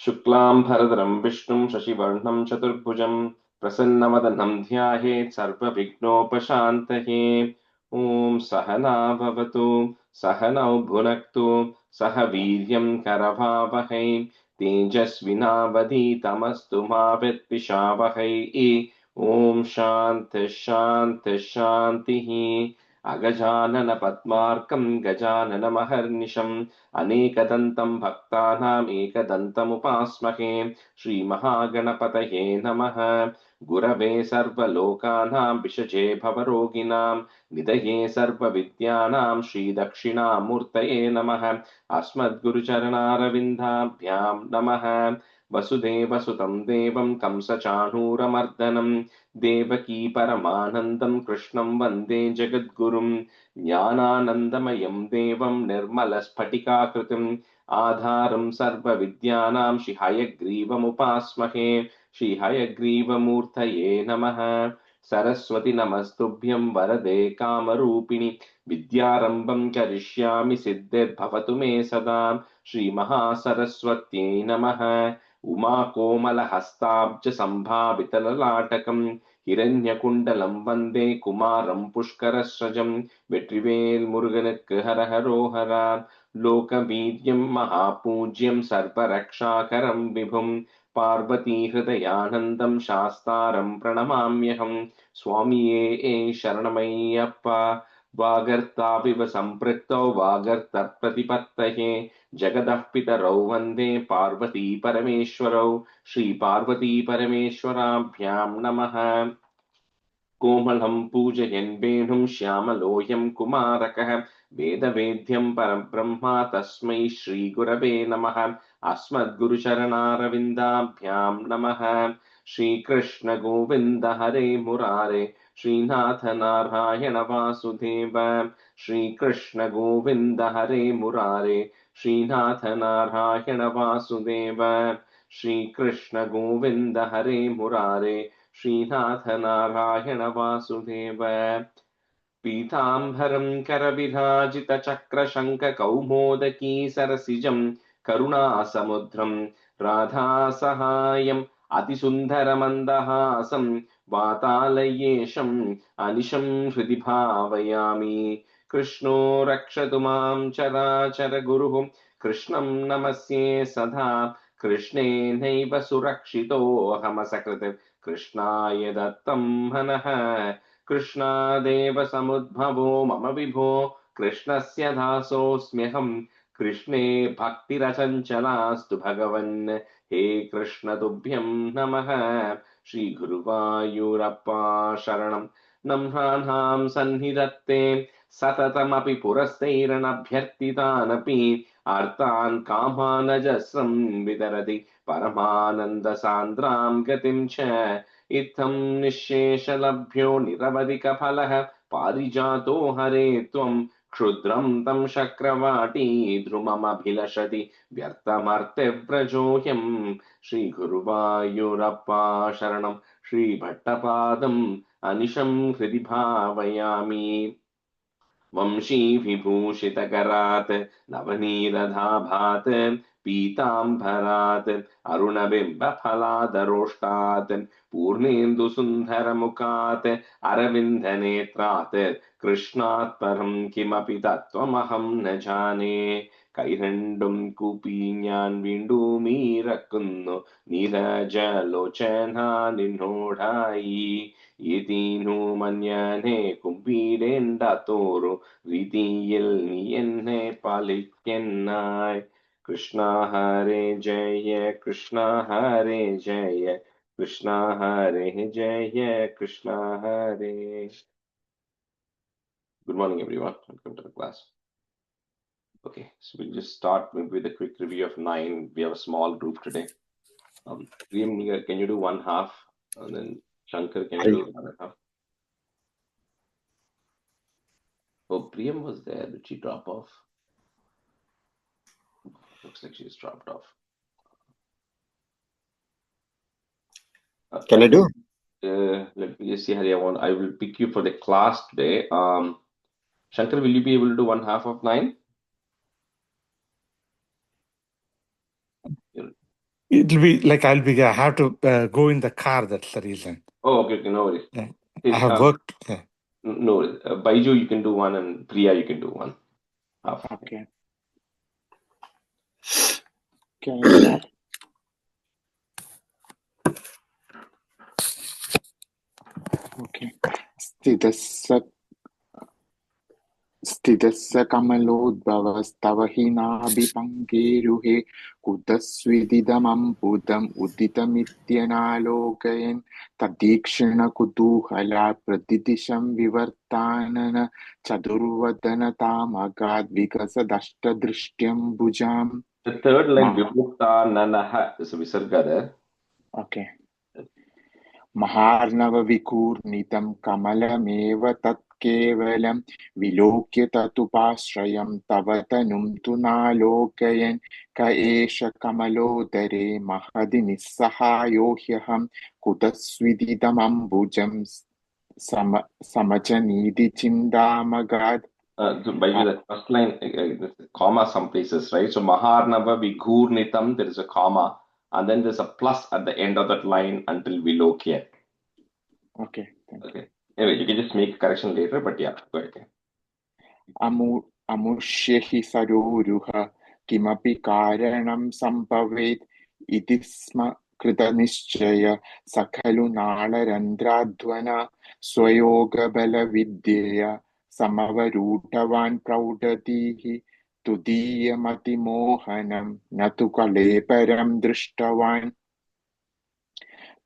शुक्लां भरधरं विष्णुं शशिवर्णं चतुर्भुजं प्रसन्नवदनं ध्यायेत् सर्वविघ्नोपशान्तये। ॐ सहना भवतु सहनौ भुनक्तु सह वीर्यं करवावहै तेजस्विनावधीतमस्तु मा विद्विषावहै। ॐ शान्तिः शान्तिः शान्तिः। अगजानन पद्मार्कं गजाननमहर्निशम् अनेकदन्तं भक्तानाम् एकदन्तमुपास्महे। श्रीमहागणपतये नमः। गुरवे सर्वलोकानां विषजे भवरोगिणां निधये सर्वविद्यानां श्रीदक्षिणामूर्तये नमः। अस्मद्गुरुचरणारविन्दाभ्यां नमः। वसुदेवसुतं देवं कंसचाणूरमर्दनं देवकी परमानन्दं कृष्णं वन्दे जगद्गुरुं। ज्ञानानन्दमयं देवं निर्मलस्फटिकाकृतिम् आधारं सर्वविद्यानां श्रीहयग्रीवमुपास्महे। श्रीहयग्रीवमूर्तये नमः। सरस्वति नमस्तुभ्यं वरदे कामरूपिणि विद्यारम्भं करिष्यामि सिद्धिर्भवतु मे सदा। श्रीमहासरस्वत्यै नमः। उमाकोमलहस्ताब्ज सम्भावितललाटकम् हिरण्यकुण्डलं वन्दे कुमारं पुष्करस्रजं। வெற்றிவேல் முருகனுக்கு ஹரஹரோஹரா. லோகவீர்யம் மகாபூஜ்யம் சர்வரக்ஷாகரம் விபும் பார்வதி ஹிருதயானந்தம் சாஸ்தாரம் பிரணமாம்யகம். சுவாமியே சரணமையப்பா. வாகர்த்தாவிவ சம்பிருக்தௌ வாகர்த்தப்ரதிபத்தயே ஜகதः பிதரௌ வந்தே பார்வதி பரமேஸ்வரௌ. ஸ்ரீ பார்வதி பரமேஸ்வராभ्यां நமः. कोमलं पूजयन् वेणुं श्यामलोऽयं कुमारकः वेदवेद्यं परब्रह्मा तस्मै श्रीगुरवे नमः। अस्मद्गुरुचरणारविन्दाभ्यां नमः। श्रीकृष्ण गोविन्द हरे मुरारे श्रीनाथ नारायण वासुदेव। श्रीकृष्ण गोविन्द हरे मुरारे श्रीनाथ नारायण वासुदेव। श्रीकृष्ण गोविन्द हरे मुरारे श्रीनाथ नारायण वासुदेव। पीताम्बरं करविराजितचक्रशङ्खकौमोदकी सरसिजं करुणासमुद्रं राधासहायम् अतिसुन्दरमन्दहासं वातालयेशम् अनिशं हृदि भावयामि। कृष्णो रक्षतु मां चराचर गुरुः कृष्णं नमस्ये सदा। कृष्णेनैव सुरक्षितोऽहमसकृत् कृष्णाय दत्तं मनः। कृष्णादेव समुद्भवो मम विभो कृष्णस्य दासोऽस्म्यहम्। कृष्णे भक्तिरचञ्चलास्तु भगवन् हे कृष्ण तुभ्यं नमः। श्रीगुरुवायूरप्पा शरणं नम्राणां सन्निधत्ते सततमपि पुरस्तैरनभ्यर्थितानपि आर्तान् कामानजस्रं वितरति परमानन्दसान्द्रां गतिं च। इत्थं निःशेषलभ्यो निरवधिकफलः पारिजातो हरे त्वं क्षुद्रं तं शक्रवाटी ध्रुवमभिलषति व्यर्थमर्त्यव्रजोऽयं। श्रीगुरुवायूरप्पा शरणं श्रीभट्टपादम् अनिशं हृदि भावयामि। वंशीविभूषितकरात् नवनीरधाभात् पीताम्बरात् अरुणबिम्बफलादरोष्टात् पूर्णेन्दुसुन्दरमुखात् अरविन्दनेत्रात् कृष्णात् परं किमपि तत्त्वमहं न जाने. കൈരണ്ടും കൂപ്പി ഞാൻ വീണ്ടും ഇറക്കുന്നു നീരജലോചന നിന്നോടായി. യതീനു മന്യനെ കുമ്പിടേണ്ടാത്തോരു രീതിയിൽ നീ എന്നെ പാലിക്കെന്നായി. കൃഷ്ണ ഹരേ ജയ കൃഷ്ണ ഹരേ ജയ കൃഷ്ണ ഹരേ ജയ കൃഷ്ണ ഹരേ. Good morning everyone. Welcome to the class. Okay, so we'll just start with a quick review of 9. We have a small group today. Priyam, can you do one half? And then Shankar, can you do the other half? Oh, Priyam was there. Did she drop off? Looks like she's dropped off. Can I do? Let me just see, Hari. I will pick you for the class today. Shankar, will you be able to do one half of 9? It'll be like I have to go in the car. That's the reason. Oh, okay, no worries. Yeah. Okay, I have worked. Yeah. no worries. Baiju, you can do one, and Priya, you can do one. Half. Okay. Can I start? Okay. स्थितस्य कमलोद्भवस्तव हि नाभिपङ्केरुहे कुतस्विदिदमम्बुदम् उदितमित्यनालोकयन् तदीक्षणकुतूहला प्रतिदिशं विवर्तानन चतुर्वदनतामगाद्विकसदष्टदृष्ट्यम्बुजाम्. The third line, Vimukta Nanaha, is a visarga there. Okay. महार्णवविकूर्णितं कमलमेव तत् केवलं विलोक्य ततुपाश्रयं तव तनुं तु नालोकयन् क एष कमलोदरे महदि निस्सहायो ह्यहं कुतस्विदिदमम्बुजं समजनीति चिन्तामगात्. So by the first line, comma some places, right? So Maharnava Vigurnitam, there is a comma, and then there's a plus at the end of that line until Vilokya. Okay. Okay. Anyway, you can just make a correction later, but yeah, go ahead. अमुष्य हि सरोरुह किमपि कारणं सम्भवेत् इति स्म कृतनिश्चय स खलु नाळरन्ध्राध्वना स्वयोगबलविद्यया समवरूढवान् प्रौढतीः तुदीयमतिमोहनं न तु कलेपरं दृष्टवान्.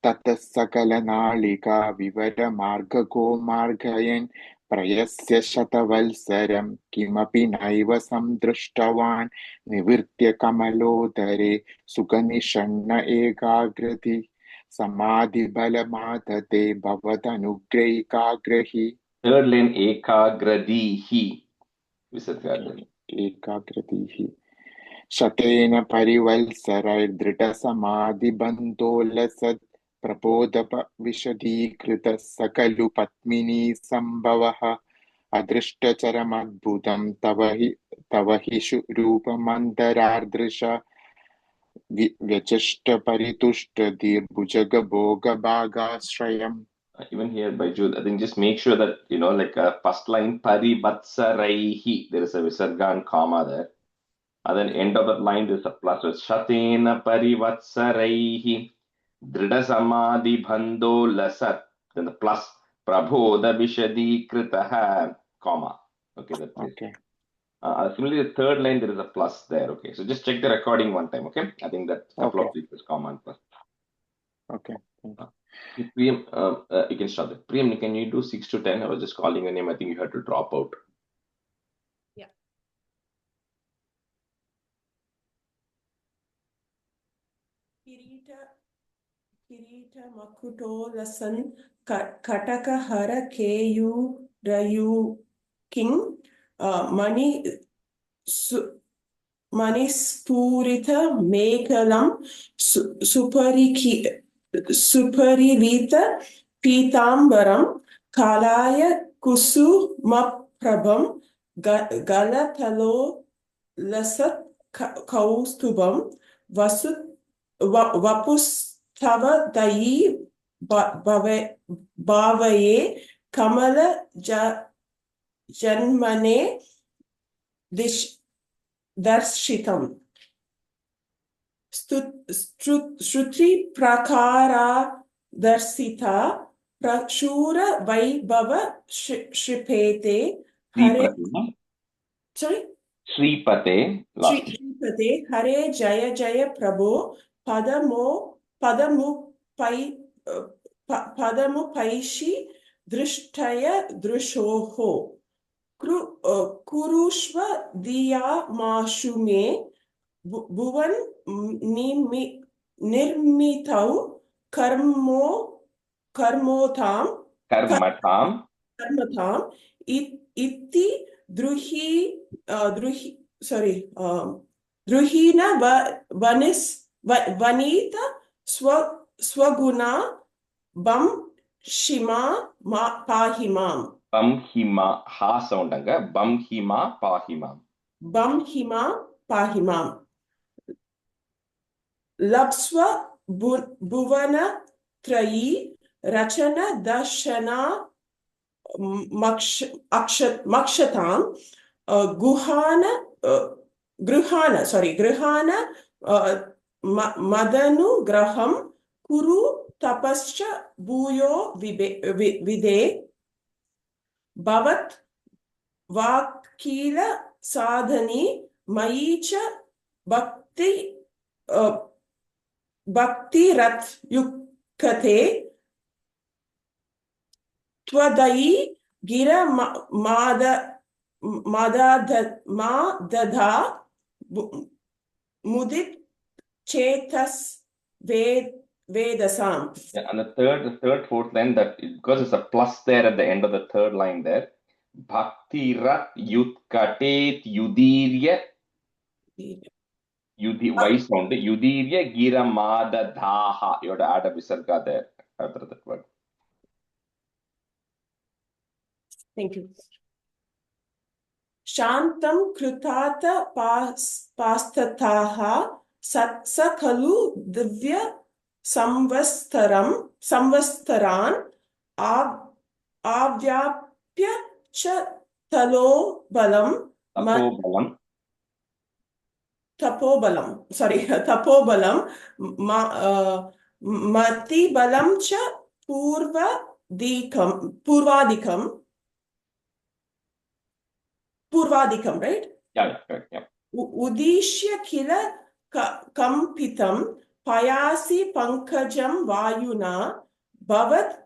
ततः सकलनालिका विवरमार्गको मार्गयन् प्रयस्य शतवल्सरं किमपि नैव सन्दृष्टवान् निवृत्य कमलोदरे सुखनिषण्ण एकाग्रति समाधिबलमादते भवदनुग्रैकाग्रहि. Third line, Ekagradihi. एकाग्रतिः शतेन परिवल्सरैर्दृढसमाधिबन्धोल्लसत् प्रबोधविशदीकृतः सकलु पद्मिनी सम्भवः अदृष्टचरमद्भुतं तव हि रूपमन्तरार्दृश व्यचष्टपरितुष्टधीर्भुजगभोगभागाश्रयम्. Even here by Jude, I think just make sure that, like first line, Parivatsaraihi, there is a visarga and comma there. And then end of that line, there's a plus. So Shatena Parivatsaraihi, Dridasamadhi Bhando Lasat. Then the plus, Prabodha Vishadi Kritaha, comma. Okay, that's Okay. it. Similarly, the third line, there is a plus there. Okay, so just check the recording one time. Okay, I think that couple of things is comma and plus. Okay. Priyam, you can start it. Priyam, can you do 6 to 10? I was just calling your name. I think you had to drop out. Yeah. Kirita Makuto Lasan Kataka Hara Keyu Rayu King Mani Spurita Mekalam Suparirita Pitambaram Kalaya Kusumaprabham Galatalo Lasat Kaustubam Vapustava Dayi Bhavaye Kamala Janmane Darshitam Shruti Prakara Darsita Prashura Vaibhava Shripete Hare. Sorry? Shripate. Shripate Hare Jaya Jaya Prabhu Padamu Paishi Drishtaya Drishoho Kurushva Diya Mashume Bhuvan Nirmitau Karmatam Iti Druhina Vanita Swaguna Bam Shima Pahimam. Bam Hima Ha sound anga. Bam Hima Pahimam. Bam Hima Pahimam. लप्स्व भुवन त्रयी रचना दर्शना मक्षतां गृहाण मदनुग्रहं कुरु तपश्च भूयो विदे भवत् वाक्कील साधनी मयि च भक्तिरत्युक्ते त्वदयि गिर मादधा मुदित Chetas vedasam. Yeah, and the third, fourth line, that because it's a plus there at the end of the third line there. Bhaktirat yutkatet yudirya Y sound. Yudirya gira madadhaha. You have to add a visarga there after that word. Thank you. Shantam krutata pastataha satsa khalu divya samvastaran avyapya cha tapobalam mati balam cha purvadikam, right? Yeah, correct. Yeah. Udishya kila kampitam payasi pankajam vayuna bhavat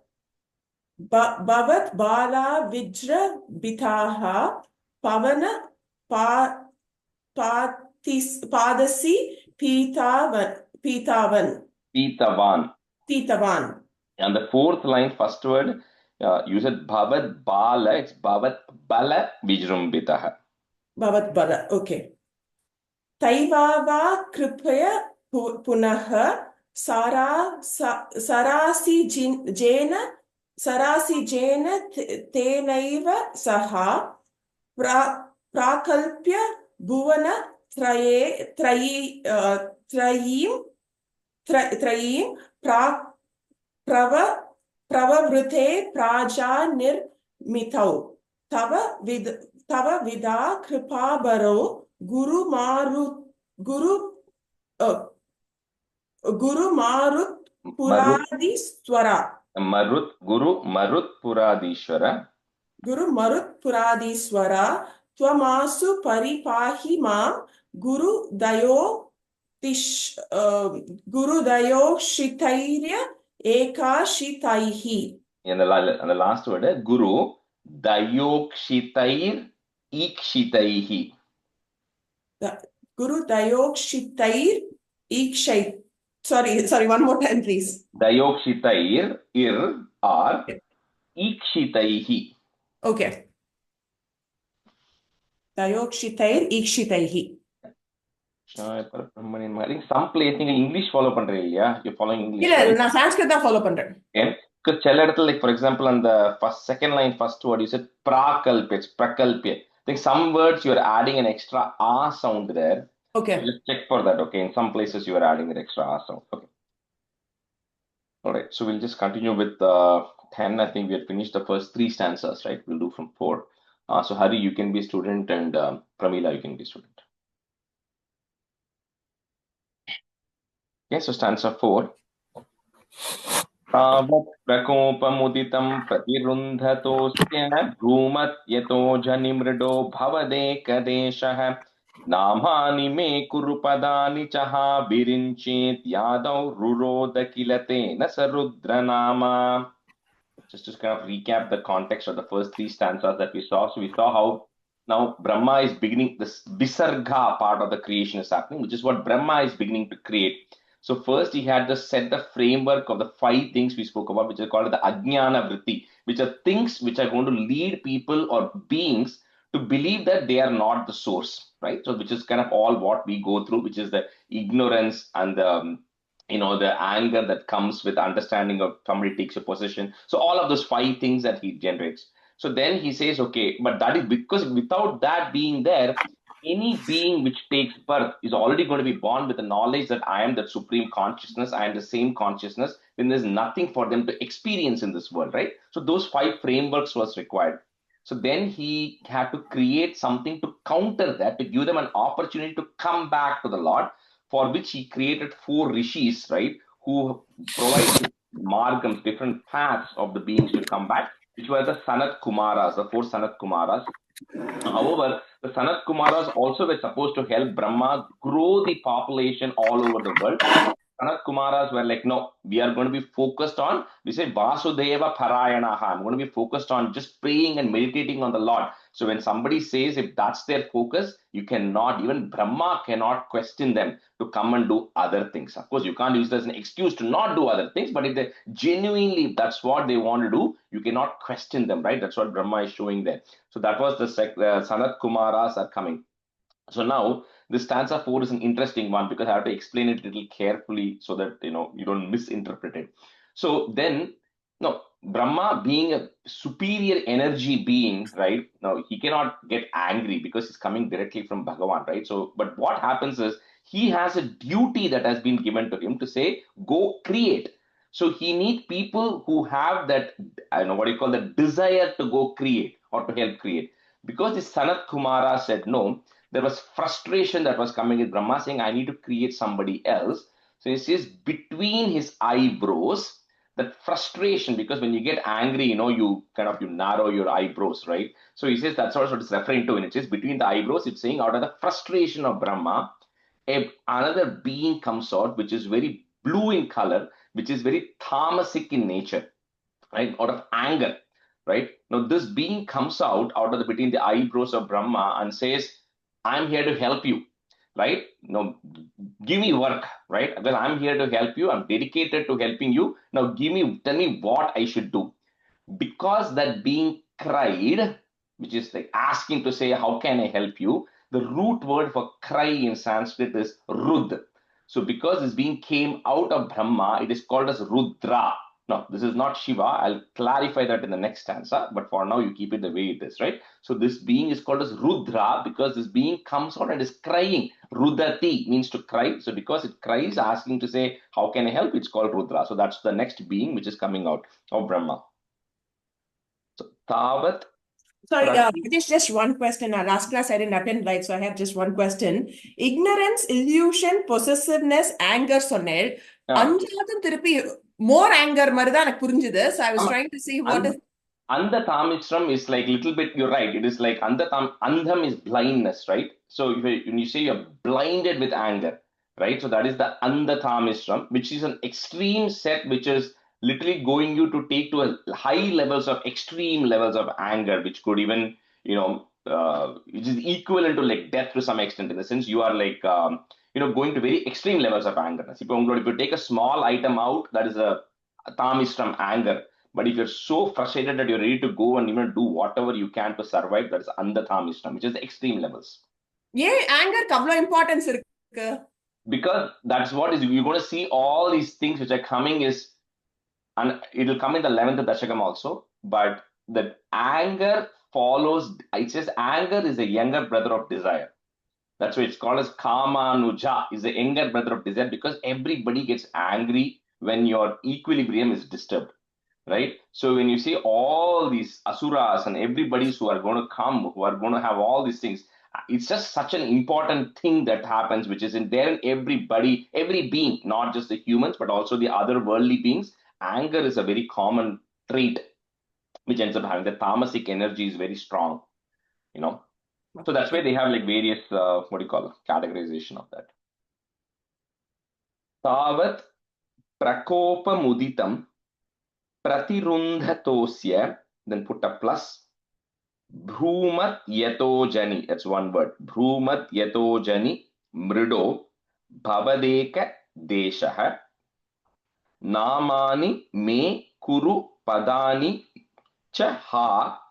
bala vijra bitaha pavana padasi pitavan. And the fourth line, first word, you said bhavat bala, it's bhavat bala vijrumbitaha. Bhavat bala, okay. Taivava kripaya punaha sarasi jena tenaiva saha prakalpya bhuvana trayim pravavrute praja nirmitau tava vida kripabaro guru marut puradiswara. Guru marut puradiswara tvamasu paripahi mam guru dayo shitairya ekashitaihi. And the last word, guru dayokshitair ikshitaihi. Guru dayokshitair ikshait. Sorry, one more time, please. Dayokshitair ikshitaihi. Okay. Dayokshitair ikshitaihi. I think some place English follow pandrilla. You're following English. Na Sanskrit da follow pandren. Okay. Because like for example on the second line, first word, you said prakalpya, it's prakalpya. I think some words you're adding an extra a sound there. Okay. So just check for that. Okay. In some places you are adding an extra a sound. Okay. All right. So we'll just continue with 10. I think we had finished the first 3 stanzas, right? We'll do from 4. So Hari, you can be a student, and Pramila, you can be a student. Okay, so stanza 4. Prakopamuditam pratirundhatosya bhrumatyतो janimrido bhavadekadeshah namani me kuru padani chaha virinchet yadav ruroda kilate nasarudra nama. Just to kind of recap the context of the first 3 stanzas that we saw. So we saw how now Brahma is beginning, this Visarga part of the creation is happening, which is what Brahma is beginning to create. So first he had to set the framework of the 5 things we spoke about, which are called the Ajnana Vritti, which are things which are going to lead people or beings to believe that they are not the source, right? So which is kind of all what we go through, which is the ignorance and the the anger that comes with understanding of somebody takes a position. So all of those 5 things that he generates. So then he says, okay, but that is because without that being there, any being which takes birth is already going to be born with the knowledge that I am that supreme consciousness, I am the same consciousness, then there's nothing for them to experience in this world, right? So those 5 frameworks was required. So then he had to create something to counter that, to give them an opportunity to come back to the Lord, for which he created 4 rishis, right, who provide margams, different paths of the beings to come back, which were the Sanat Kumaras, the 4 Sanat Kumaras. However, the Sanat Kumaras also were supposed to help Brahma grow the population all over the world. Sanat Kumaras were like, no, we are going to be focused on, we say Vasudeva Parayanaha. I'm going to be focused on just praying and meditating on the Lord. So when somebody says if that's their focus, you cannot, even Brahma cannot question them to come and do other things. Of course, you can't use this as an excuse to not do other things, but if they genuinely, if that's what they want to do, you cannot question them, right? That's what Brahma is showing there. So that was the Sanat Kumaras are coming. So now this stanza 4 is an interesting one because I have to explain it a little carefully so that you don't misinterpret it. So then, no, Brahma being a superior energy being, right? Now he cannot get angry because he's coming directly from Bhagavan, right? So, but what happens is he has a duty that has been given to him to say, go create. So he needs people who have that, I don't know what you call, the desire to go create or to help create. Because the Sanat Kumara said no, there was frustration that was coming with Brahma saying, I need to create somebody else. So he says, between his eyebrows, that frustration, because when you get angry, you narrow your eyebrows, right? So he says that's also what it's referring to. And it says between the eyebrows, it's saying out of the frustration of Brahma, another being comes out, which is very blue in color, which is very tamasic in nature, right? Out of anger, right? Now this being comes out of between the eyebrows of Brahma and says, I'm here to help you, right? No, give me work, right? Well, I'm here to help you. I'm dedicated to helping you. Now tell me what I should do. Because that being cried, which is like asking to say, how can I help you? The root word for cry in Sanskrit is Rud. So because this being came out of Brahma, it is called as Rudra. No, this is not Shiva. I'll clarify that in the next stanza, but for now you keep it the way it is, right? So this being is called as Rudra because this being comes out and is crying. Rudati means to cry. So because it cries, asking to say, how can I help? It's called Rudra. So that's the next being which is coming out of Brahma. So Tavat. Sorry, Ritesh, just one question. Last class I didn't attend, right? So I have just one question. Ignorance, illusion, possessiveness, anger சொன்னேன். அஞ்சாவது திருப்பி more anger மாதிரி தான் எனக்கு புரிஞ்சுது. So I was trying to see what is. Anda Tamishram is like little bit, you're right. It is like Andham is blindness, right? So when you say you're blinded with anger, right? So that is the Anda Tamishram, which is an extreme set, which is literally going you to take to a high levels of extreme levels of anger, which could even, which is equivalent to like death to some extent, in the sense you are like, going to very extreme levels of anger. If you take a small item out, that is a Tamishram anger. But if you're so frustrated that you're ready to go and even do whatever you can to survive, that is Andhathamistam, which is the extreme levels. Yeah, anger kavlo importance irukku. Because that's what is, you're going to see all these things which are coming is, and it will come in the 11th Dasakam also, but the anger follows, it says anger is the younger brother of desire. That's why it's called as Kamanuja, is the younger brother of desire, because everybody gets angry when your equilibrium is disturbed. Right? So when you see all these asuras and everybody's who are going to come, who are going to have all these things, it's just such an important thing that happens, which is in there in everybody, every being, not just the humans, but also the other worldly beings. Anger is a very common trait, which ends up having the tamasic energy is very strong, So that's why they have like various, categorization of that. Tavat prakopa muditam pratirundhatosya, then put a plus, bhrumat yatojani, that's one word, bhrumat yatojani mrido bhavadeka deshaha namani me kuru padani cha ha,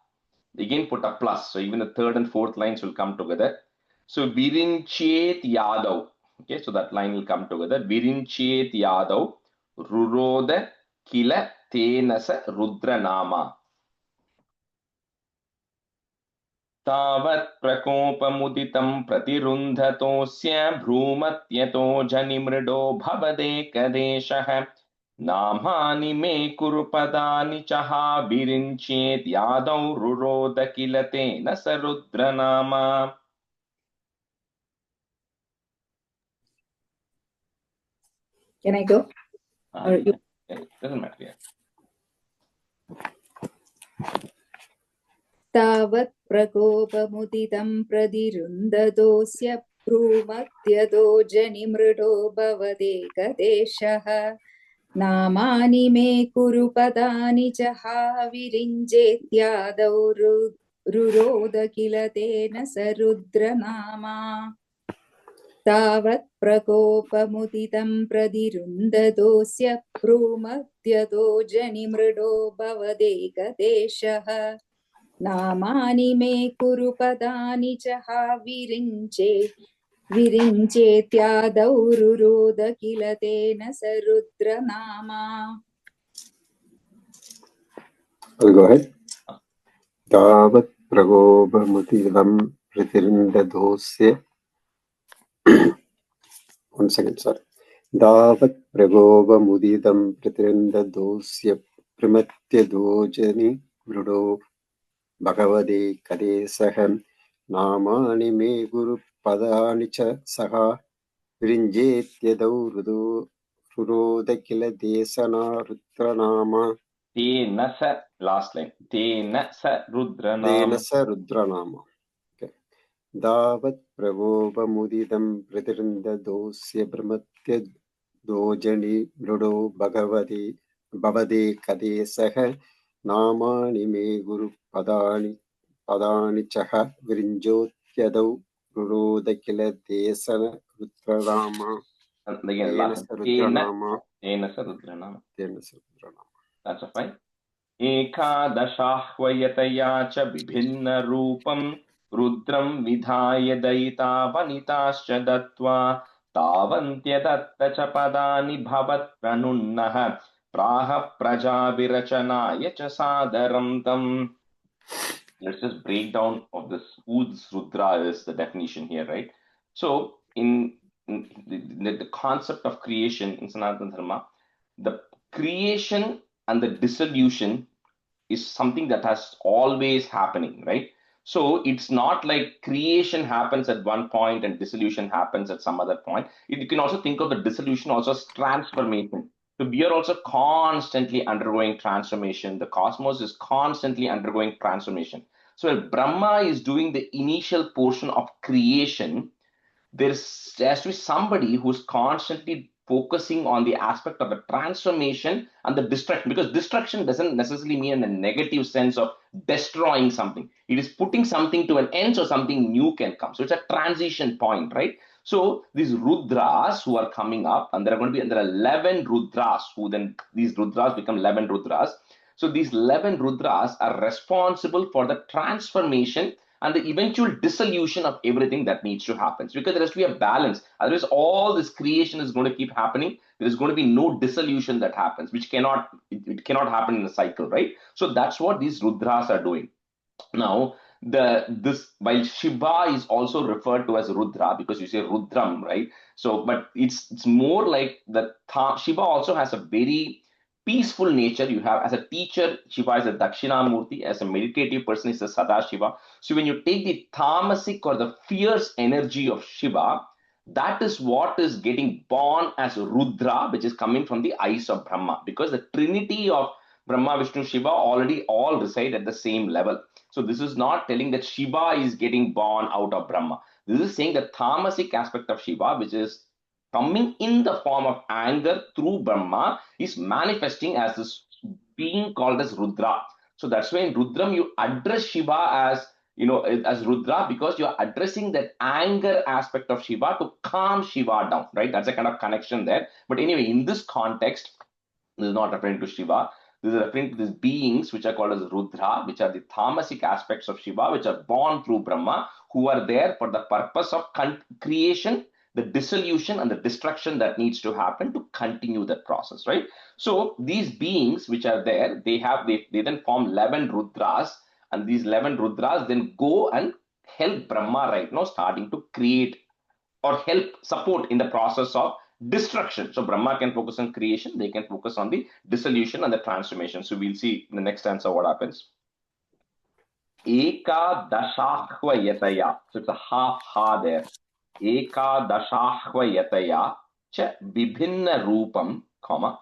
again put a plus, so even the third and fourth lines will come together. So virinchet yadav, okay, so that line will come together. Virinchet yadav ruroda kila tenasa rudra nama. तावत् प्रकोपमुदितं प्रतिरुन्धतोऽस्य भ्रूमत्यतो जनिमृडो भवदेकदेशः नामानि मे कुरु पदानि च हा विरिञ्चेत् यादौ रुरोद किल तेन स रुद्रनामा. Can I go? Or you? It doesn't matter. Yeah. तावत् प्रकोपमुदितं प्रतिरुन्धतोऽस्य भ्रूमत्यतो जनिमृडो भवदेकदेशः नामानि मे कुरु पदानि च हा विरिञ्चेत्यादौ रुरोद किल तेन स रुद्रनामा तावत् प्रकोपमुदितं प्रतिरुन्धतोऽस्य भ्रूमत्यतो जनिमृडो भवदेकदेशः नामानि मे कुरु पदानि च हा विरिञ्चेत्यादौ रुरोद किल तेन स रुद्रनामा. I'll go ahead. Tavat pragobhamutivam pratirindadosya. One second, sorry. Davat pragobhamudidam pratirindadosya primatyadojani vrudo bhagavade kadesaham namani me guru padani cha saha virinjetyadau ruroda kila desana rudranama. Tena sa, last line. Tena sa rudranama. Tena sa rudranama. Okay. Davat pragobhamudidam pratirindadosya brahmatya dojani vrudo bhavade kadesaha namani me guru padani chaha virinjotyadau ruroda kila desana rudranama. Again, last Tena sa rudranama. That's a fine. एकादशाह्वयतया च विभिन्न रूपं रुद्रं विधाय दयिता वनिताश्च दत्त्वा तावन्त्यदत्त च पदानि भवत्प्रणुन्नः प्राह प्रजाविरचनाय च सादरं तम्. Let's just break down of this, who this Rudra is, the definition here, right? So in the concept of creation in Sanatana Dharma, the creation and the dissolution is something that has always happening, right? So it's not like creation happens at one point and dissolution happens at some other point. You can also think of the dissolution also as transformation. So we are also constantly undergoing transformation. The cosmos is constantly undergoing transformation. So if Brahma is doing the initial portion of creation, there has to be somebody who's constantly focusing on the aspect of the transformation and the destruction, because destruction doesn't necessarily mean in a negative sense of destroying something. It is putting something to an end so something new can come. So it's a transition point, right? So these Rudras who are coming up, and there are 11 Rudras, who then these Rudras become 11 Rudras. So these 11 Rudras are responsible for the transformation and the eventual dissolution of everything that needs to happen. Because there has to be a balance. Otherwise, all this creation is going to keep happening. There is going to be no dissolution that happens, which cannot happen in a cycle, right? So that's what these Rudras are doing. Now, while Shiva is also referred to as Rudra, because you say Rudram, right? So, but it's more like the Shiva also has a very peaceful nature. You have, as a teacher, Shiva is a Dakshinamurti. As a meditative person, is a Sadashiva. So when you take the tamasic or the fierce energy of Shiva, that is what is getting born as Rudra, which is coming from the eyes of Brahma, because the trinity of Brahma, Vishnu, Shiva already all reside at the same level. So this is not telling that Shiva is getting born out of Brahma. This is saying the tamasic aspect of Shiva, which is coming in the form of anger through Brahma, is manifesting as this being called as Rudra. So that's why in Rudram you address Shiva as as Rudra, because you're addressing that anger aspect of Shiva to calm Shiva down, right? That's a kind of connection there. But anyway, in this context, this is not referring to Shiva. This is referring to these beings which are called as Rudra, which are the tamasic aspects of Shiva, which are born through Brahma, who are there for the purpose of creation, the dissolution and the destruction that needs to happen to continue that process, right? So these beings which are there, they then form 11 Rudras, and these 11 Rudras then go and help Brahma right now starting to create or help support in the process of destruction. So Brahma can focus on creation, they can focus on the dissolution and the transformation. So we'll see in the next answer what happens. Eka dashahva yataya. So it's a half ha there. Eka dashahva yataya cha bibhinna roopam, comma.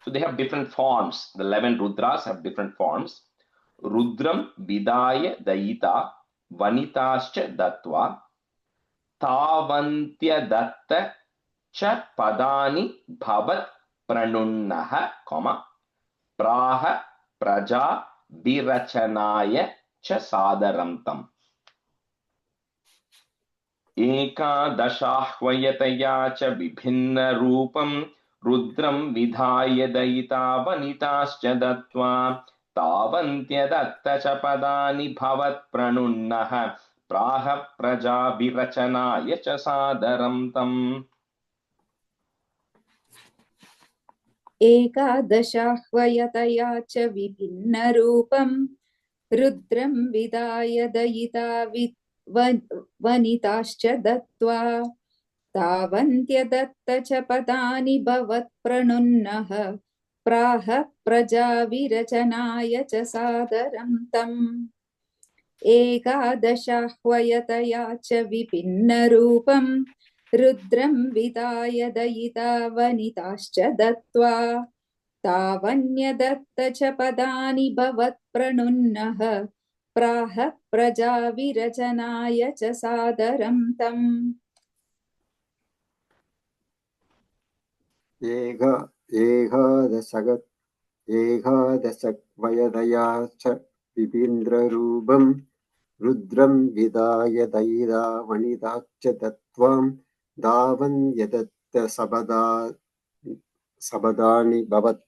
So they have different forms. The 11 Rudras have different forms. Rudram vidaya dayita vanitascha datva tavantya datta cha padani bhavat pranunnaha, comma, praha praja virachanaya cha sadarantam. Ekadashahvayataya cha vibhinna roopam rudram vidhaya dayita vanitascha datva tavantya datta cha padani bhavat pranunnaha praha praja virachanaya cha sadarantam. एकादशाह्वयतया च विभिन्नरूपं रुद्रं विदाय दयिता वनिताश्च दत्त्वा तावन्त्यदत्त च पदानि भवत्प्रणुन्नः प्राह प्रजाविरचनाय च सादरं तम् एकादशाह्वयतया च विभिन्नरूपं रुद्रं विदाय दयिता वनिताश्च दत्त्वा तावन्यदत्त च पदानि भवत्प्रणुन्नः प्राह प्रजाविरचनाय च सादरं तम् एकादशवयदया च विभिन्द्ररूपं रुद्रं विदाय दयिता वनिताश्च दत्त्वां दावन्यदत्त सबदानि भवत्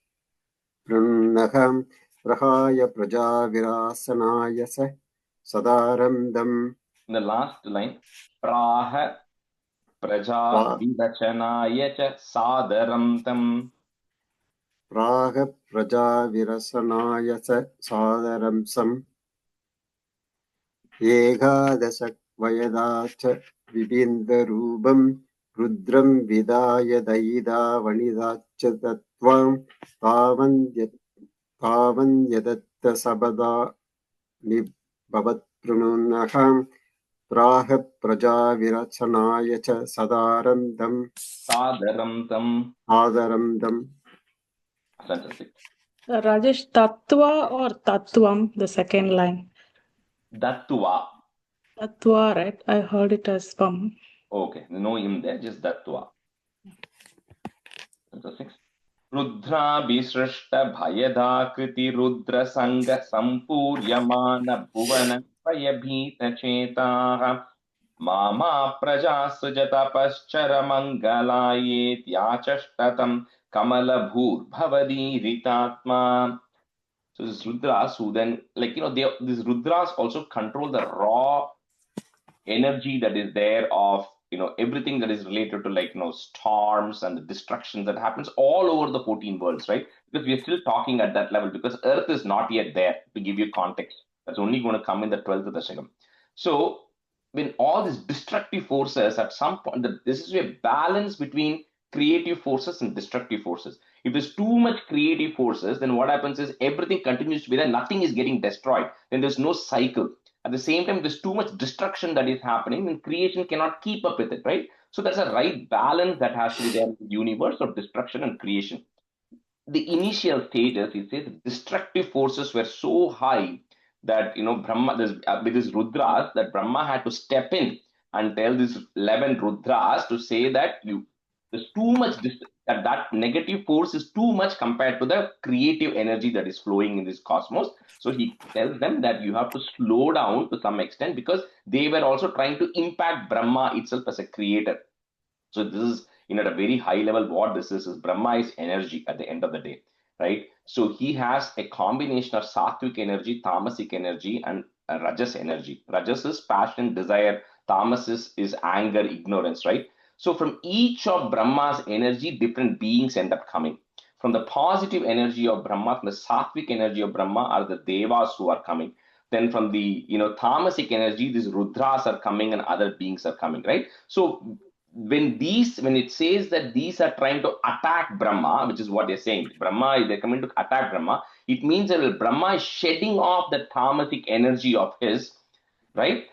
प्रणुन्नः प्रहाय प्रजाविरासनाय स सदारम्दम्. In the last line, praha praja virachanaya cha sadarantam. प्राह प्रजाविरसनाय च सादरंसम् एकादशवयदा च विभिन्नरूपं रुद्रं विदाय दयिता वनिताश्च दत्त्वां तावन्यदत्त सबदानि भवत्प्रणुन्नः प्राह प्रजाविरचनाय च सदारम्दम्. सादरम्दम्. Fantastic. Rajesh, Tattva or Tattvam, the second line? Dattva. Tattva, right? I heard it as Vam. Okay, no im there, just Dattva. Fantastic. Rudra bisrashta bhayada kriti rudra sanga sampuryamana bhuvana payabhita chetaha mama praja sujata paschara mangalayet yachashtatam kamala bhur bhavadi ritatma. So this Rudras who then, like, these Rudras also control the raw energy that is there of, everything that is related to, like, storms and the destruction that happens all over the 14 worlds, right? Because we are still talking at that level because Earth is not yet there, to give you context. That's only going to come in the 12th Dasakam. So when all these destructive forces, at some point, this is a balance between creative forces and destructive forces. If there's too much creative forces, then what happens is everything continues to be there, nothing is getting destroyed, then there's no cycle. At the same time, there's too much destruction that is happening and creation cannot keep up with it, right? So that's a right balance that has to be there in the universe of destruction and creation. The initial stages, it says, destructive forces were so high that, Brahma, with these Rudras, that Brahma had to step in and tell these 11 Rudras to say that there's too much, that negative force is too much compared to the creative energy that is flowing in this cosmos. So he tells them that you have to slow down to some extent because they were also trying to impact Brahma itself as a creator. So this is, at a very high level, what this is Brahma is energy at the end of the day, right? So he has a combination of sattvic energy, tamasic energy, and rajas energy. Rajas is passion, desire. Tamas is anger, ignorance, right? So from each of Brahma's energy, different beings end up coming. From the positive energy of Brahma, from the sattvic energy of Brahma are the devas who are coming. then from the tamasic energy, these Rudras are coming and other beings are coming, right? So when it says that these are trying to attack Brahma, which is what they're saying, Brahma, they're coming to attack Brahma, it means that Brahma is shedding off the tamasic energy of his, right?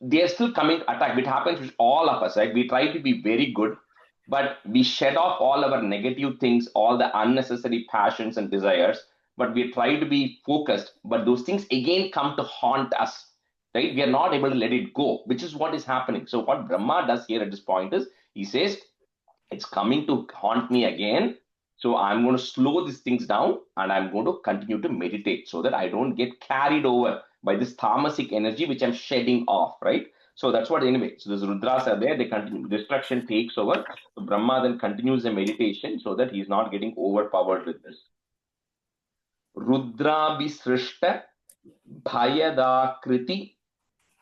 They are still coming to attack. It happens with all of us, right? We try to be very good, but we shed off all our negative things, all the unnecessary passions and desires, but we try to be focused, but those things again come to haunt us, right? We are not able to let it go, which is what is happening. So what Brahma does here at this point is, he says, it's coming to haunt me again. So I'm going to slow these things down and I'm going to continue to meditate so that I don't get carried over by this tamasic energy, which I'm shedding off, right? So that's what, anyway, so those Rudras are there, they continue, destruction takes over. So Brahma then continues the meditation so that he's not getting overpowered with this. Rudra Visrishta Bhayadakriti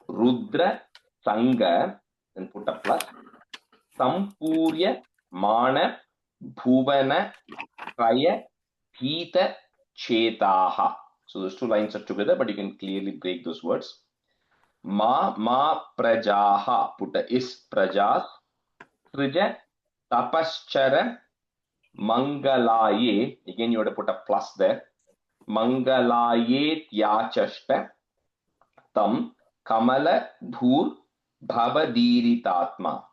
Rudra Sanga, and put a plus, Sampurya Mana Bhuvana Traya Hita Chetaha. So those two lines are together, but you can clearly break those words. Ma prajaha, put a is prajas, Srija Tapaschara Mangalaye, again you have to put a plus there, Mangalaye Tyachashta Tam Kamala Bhur Bhavadiritatma.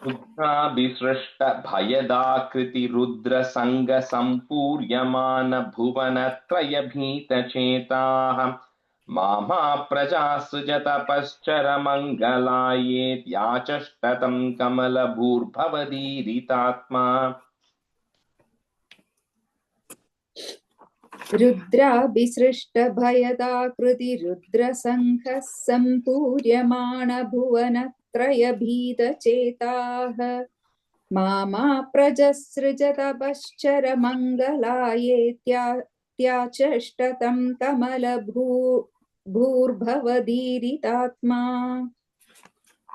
Rudra Visrashta Bhayadakriti Rudra Sanga Sampuryamana Bhuvana Trayabhita Chetaha Mama Praja Sujata Paschara Mangalaye Yachashtatam Kamala Bhur Bhavadiritatma. Rudra Visrishta Bhayadakriti Rudra Sangha Sampuryamana Bhuvana Trayabhita Chetaha Mama Prajasrijata Paschara Mangalaye Tyachashtatam Kamala Bhurbhavadiritatma.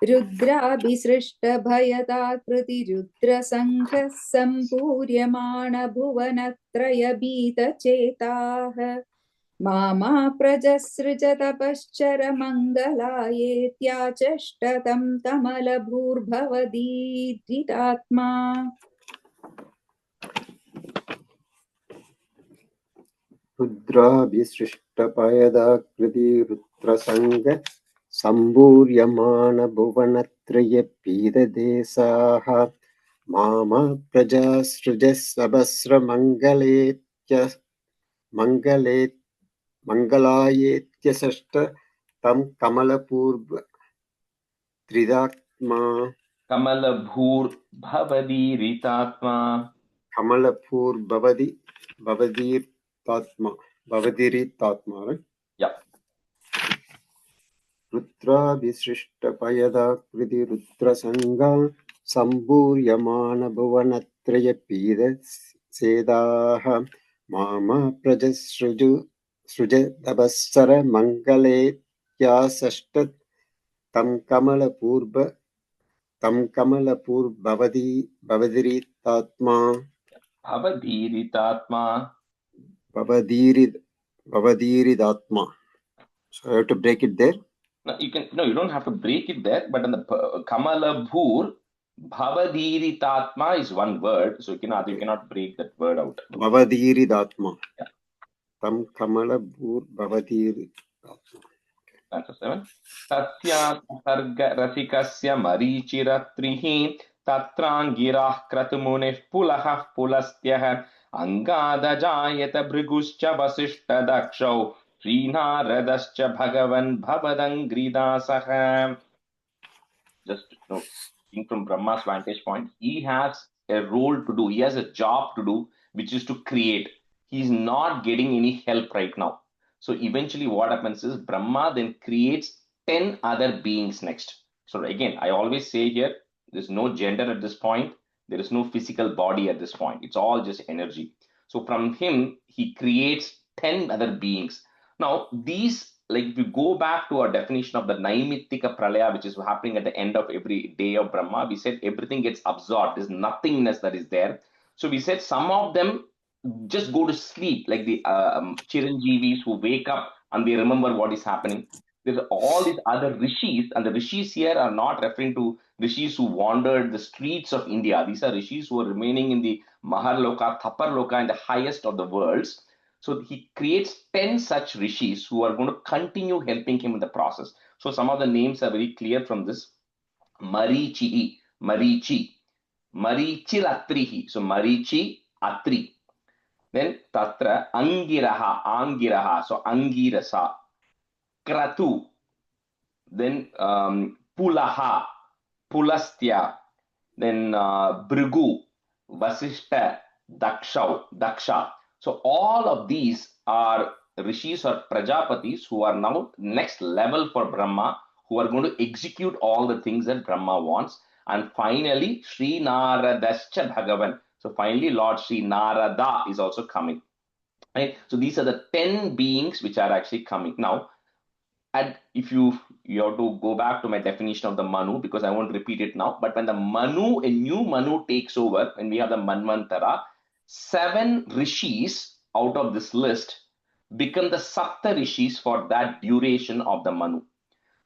Rudra Visrishta Bhayadakriti Rudra Sangha Sampuryamana Bhuvana Trayabhita Chetaha Mama Prajasrijata Paschara Mangalaye Tyachashtatam Kamala Bhurbhavadiritatma. Rudra Visrishta Payadakriti Rudra Sanga Samburyamana Bhuvanatraya Pida Desaha Mama Praja Srujas Sabasra Mangalayetya Sashta Tam Kamala Purva Tridatma. Kamala Bhur Bhavadiritatma. Kamala Pur Bhavadiritatma, right? Yeah. Rudra Visrishta Payada Kriti Rudra Sanga Samburyamana Bhuvanatraya Pida Sedaha Mama Prajasruja Dabasara Mangale Yasashtat Tam Kamala Pur Bhavadiritatma. Bhavadiritatma. Bhavadiridatma. So I have to break it there. No, you don't have to break it there, but in the Kamala Bhur, Bhavadiritatma is one word, so you cannot break that word out. Bhavadiridatma. Yeah. Tam Kamala Bhur Bhavadiridatma. Answer 7. Tasya Sarga Rasikasya Marichiratrihi Tatrangirah Kratmuneh Pulaha Pulastyah Angada Jayata Briguscha Vasishta Dakshau Srinaradascha Bhagavan Bhavadangridasaham. Just from Brahma's vantage point, he has a role to do, he has a job to do, which is to create. He's not getting any help right now. So eventually what happens is Brahma then creates 10 other beings next. So again, I always say here, there's no gender at this point. There is no physical body at this point. It's all just energy. So from him, he creates 10 other beings. Now, these, like if you go back to our definition of the Naimittika Pralaya, which is happening at the end of every day of Brahma, we said everything gets absorbed. There's nothingness that is there. So we said some of them just go to sleep, like the Chiranjeevis who wake up and they remember what is happening. There's all these other rishis, and the rishis here are not referring to rishis who wandered the streets of India. These are rishis who are remaining in the Maharloka, Thaparloka, in the highest of the worlds. So he creates 10 such rishis who are going to continue helping him in the process. So some of the names are very clear from this. Marichi, Marichi, Marichiratrihi. So Marichi, Atri. Then Tatra Angiraha, Angiraha. So Angirasa. Kratu. Then Pulaha, Pulastya. Then Bhrigu, Vasishta, Daksha. So all of these are rishis or prajapatis who are now next level for Brahma, who are going to execute all the things that Brahma wants. And finally, Sri Naradascha Bhagavan. So finally, Lord Sri Narada is also coming. Right? So these are the 10 beings which are actually coming. Now, and if you have to go back to my definition of the Manu, because I won't repeat it now, but when the Manu, a new Manu takes over, when we have the Manvantara, 7 rishis out of this list become the Sapta rishis for that duration of the Manu.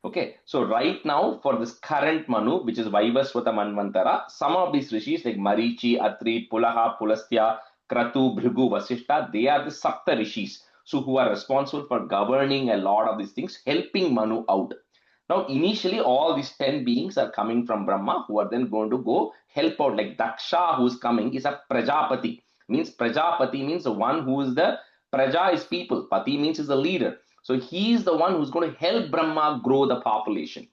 Okay, so right now for this current Manu, which is Vaivaswata Manvantara, some of these rishis like Marichi, Atri, Pulaha, Pulastya, Kratu, Bhrigu, Vasishta, they are the Sapta rishis. So who are responsible for governing a lot of these things, helping Manu out. Now, initially, all these 10 beings are coming from Brahma, who are then going to go help out. Like Daksha, who's coming, is a Prajapati. Means Prajapati means the one who is the Praja is people. Pati means is the leader. So he is the one who's going to help Brahma grow the population.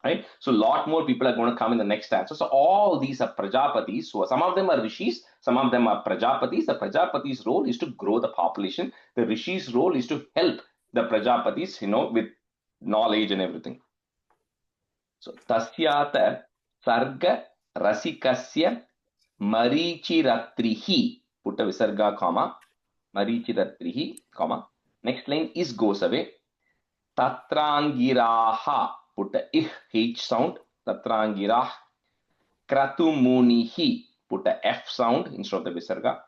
Right? So a lot more people are going to come in the next stanza. So all these are Prajapatis. So some of them are rishis, some of them are Prajapatis. The Prajapati's role is to grow the population. The rishis' role is to help the Prajapatis, with knowledge and everything. So Tasyata Sarga Rasikasya Marichiratrihi. Put a Visarga comma. Marichiratrihi, comma. Next line is goes away. Tatrangiraha. Put a H sound. Tatrangirah. Kratumunihi. Put a F sound instead of the Visarga.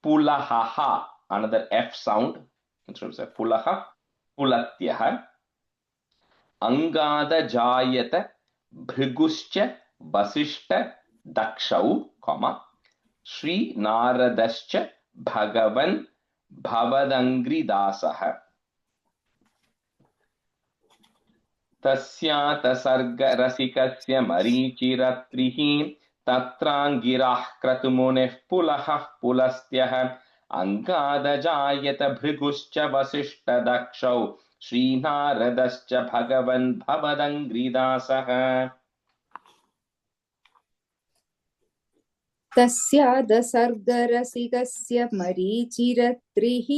Pulahaha. Another F sound instead of the Pulaha. Pulatyaha. Angada Jayata Bhriguscha Vasishta Dakshau, comma, Sri Naradascha Bhagavan Bhavadangri Dasaha. Tasyata Sarga Rasikasya Marichiratrihi Tatrangirah Kratumuneh Pulaha Pulastyaha Angada Jayata Bhriguscha Vasishta Dakshau Sri Naradascha Bhagavan Bhavadangri Dasaha. तस्यादसर्गरसिकस्य मरीचिरत्रिः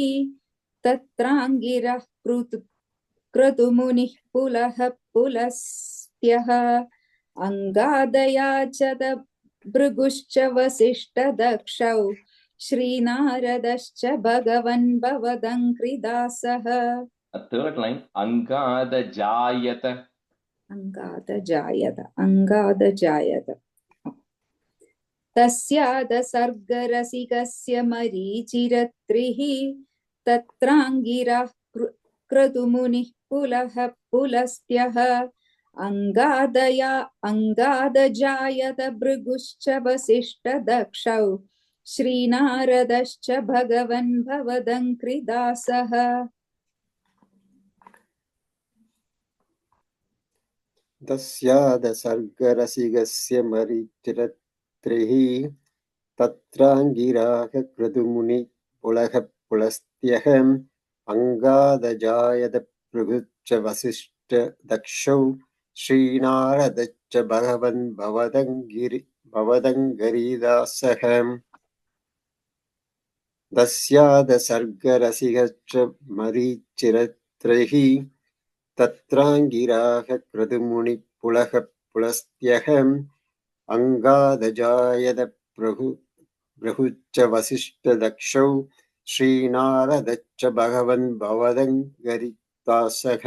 तत्राङ्गिरः क्रतुमुनिः पुलः पुलस्त्यः अङ्गादया च भृगुश्च वसिष्ठदक्षौ श्रीनारदश्च भगवन् भवदङ्घ्रिदासः. A third line, Angada Jayata. Angada Jayata. तस्यादसर्गरसिकस्य मरीचिरत्रिः तत्राङ्गिरः क्रतुमुनिः पुलः पुलस्त्यः अङ्गादजायत भृगुश्च वसिष्ठदक्षौ श्रीनारदश्च भगवन् भवदङ्घ्रिदासः. तस्यादसर्गरसिकस्य मरीचिरत्रिः तत्राङ्गिराः क्रतुमुनिः पुलः पुलस्त्यः अङ्गादजायत भृगुश्च वसिष्ठदक्षौ श्रीनारदश्च भगवन् भवदङ्घ्रिदासः. तस्यादसर्गरसिकश्च मरीचिरत्रिः तत्राङ्गिराः क्रतुमुनिः पुलः पुलस्त्यः अङ्गादजायत भृगुश्च वसिष्ठदक्षौ श्रीनारदश्च भगवन् भवदङ्घ्रिदासः.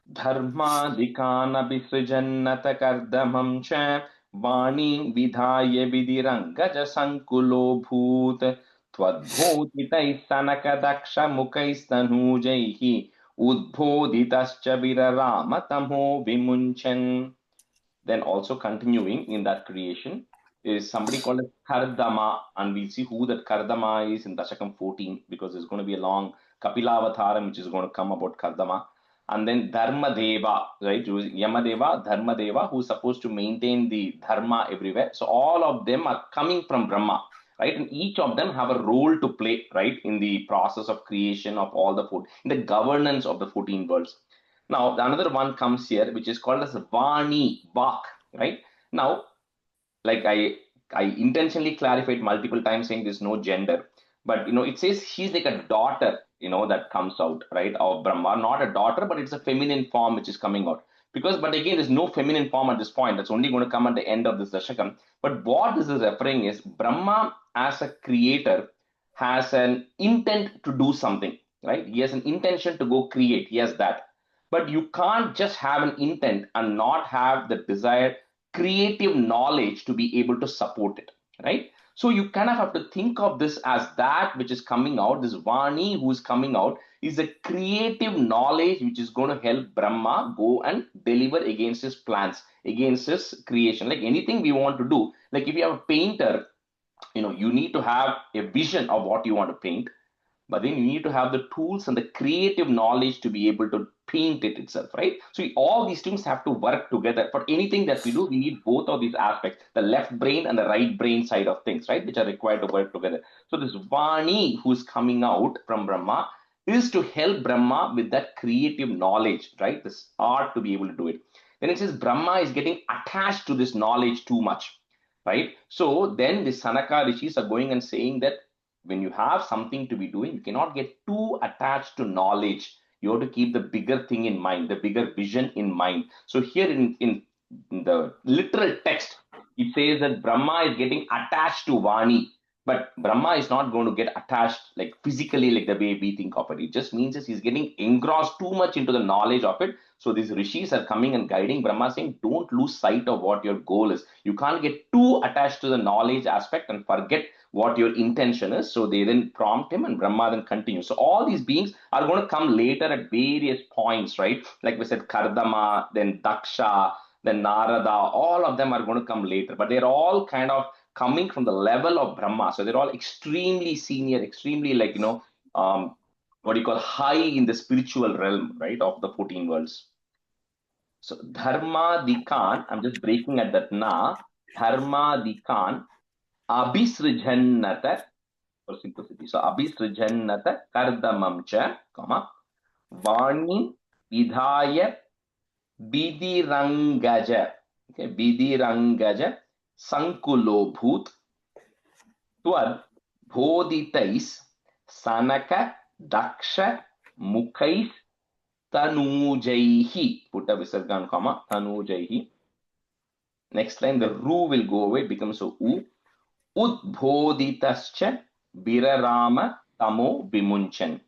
Dharmadikanapisrijannata kardamam cha Vani vidhaya vidirangaja sankulo bhoot. Twadbhoditaiः sanakadaksha mukaisthanujaiः udbhoditascha viraramatamo vimunchan. Then also continuing in that creation is somebody called as Kardama, and we'll see who that Kardama is in Dasakam 14, because there's going to be a long Kapilavathara which is going to come about Kardama. And then Dharmadeva, right? Yamadeva, Dharmadeva, who's supposed to maintain the Dharma everywhere. So all of them are coming from Brahma, right? And each of them have a role to play, right, in the process of creation of all the in the governance of the 14 worlds. Now, another one comes here, which is called as Vani, Vak, right? Now, like I intentionally clarified multiple times saying there's no gender, but it says she's like a daughter, that comes out, right, of Brahma. Not a daughter, but it's a feminine form which is coming out. But again, there's no feminine form at this point. That's only going to come at the end of this Dashakam. But what this is referring is Brahma as a creator has an intent to do something, right? He has an intention to go create. He has that. But you can't just have an intent and not have the desired creative knowledge to be able to support it, right? So you kind of have to think of this as that which is coming out. This Vani who is coming out is a creative knowledge which is going to help Brahma go and deliver against his plans, against his creation. Like anything we want to do, like if you have a painter, you need to have a vision of what you want to paint, but then you need to have the tools and the creative knowledge to be able to paint it itself, right? So all these things have to work together. For anything that we do, we need both of these aspects, the left brain and the right brain side of things, right, which are required to work together. So this Vani who's coming out from Brahma is to help Brahma with that creative knowledge, right, this art to be able to do it. Then it says Brahma is getting attached to this knowledge too much, right? So then the Sanaka rishis are going and saying that when you have something to be doing, you cannot get too attached to knowledge. You have to keep the bigger thing in mind, the bigger vision in mind. So here in the literal text, it says that Brahma is getting attached to Vani, but Brahma is not going to get attached like physically like the way we think of it. It just means he's getting engrossed too much into the knowledge of it. So these rishis are coming and guiding Brahma, saying, don't lose sight of what your goal is. You can't get too attached to the knowledge aspect and forget what your intention is. So they then prompt him and Brahma then continues. So all these beings are going to come later at various points, right? Like we said, Kardama, then Daksha, then Narada, all of them are going to come later, but they're all kind of coming from the level of Brahma. So they're all extremely senior, extremely what do you call high in the spiritual realm, right, of the 14 worlds. So Dharma Dikan, I'm just breaking at that na, Dharma Dikan, Abhisrijannata, for simplicity. So Abhisrijannata Kardamamcha, Vani Vidhaya Bidirangaja. Okay, Bidirangaja Sankulo Bhoot Tvad Bhoditais Sanaka Daksha Mukhais Tanujaihi. Put a visargan comma, Tanujaihi. Next line, the ru will go away, it becomes a u. Udbhoditascha Birarama Tamo Vimunchan.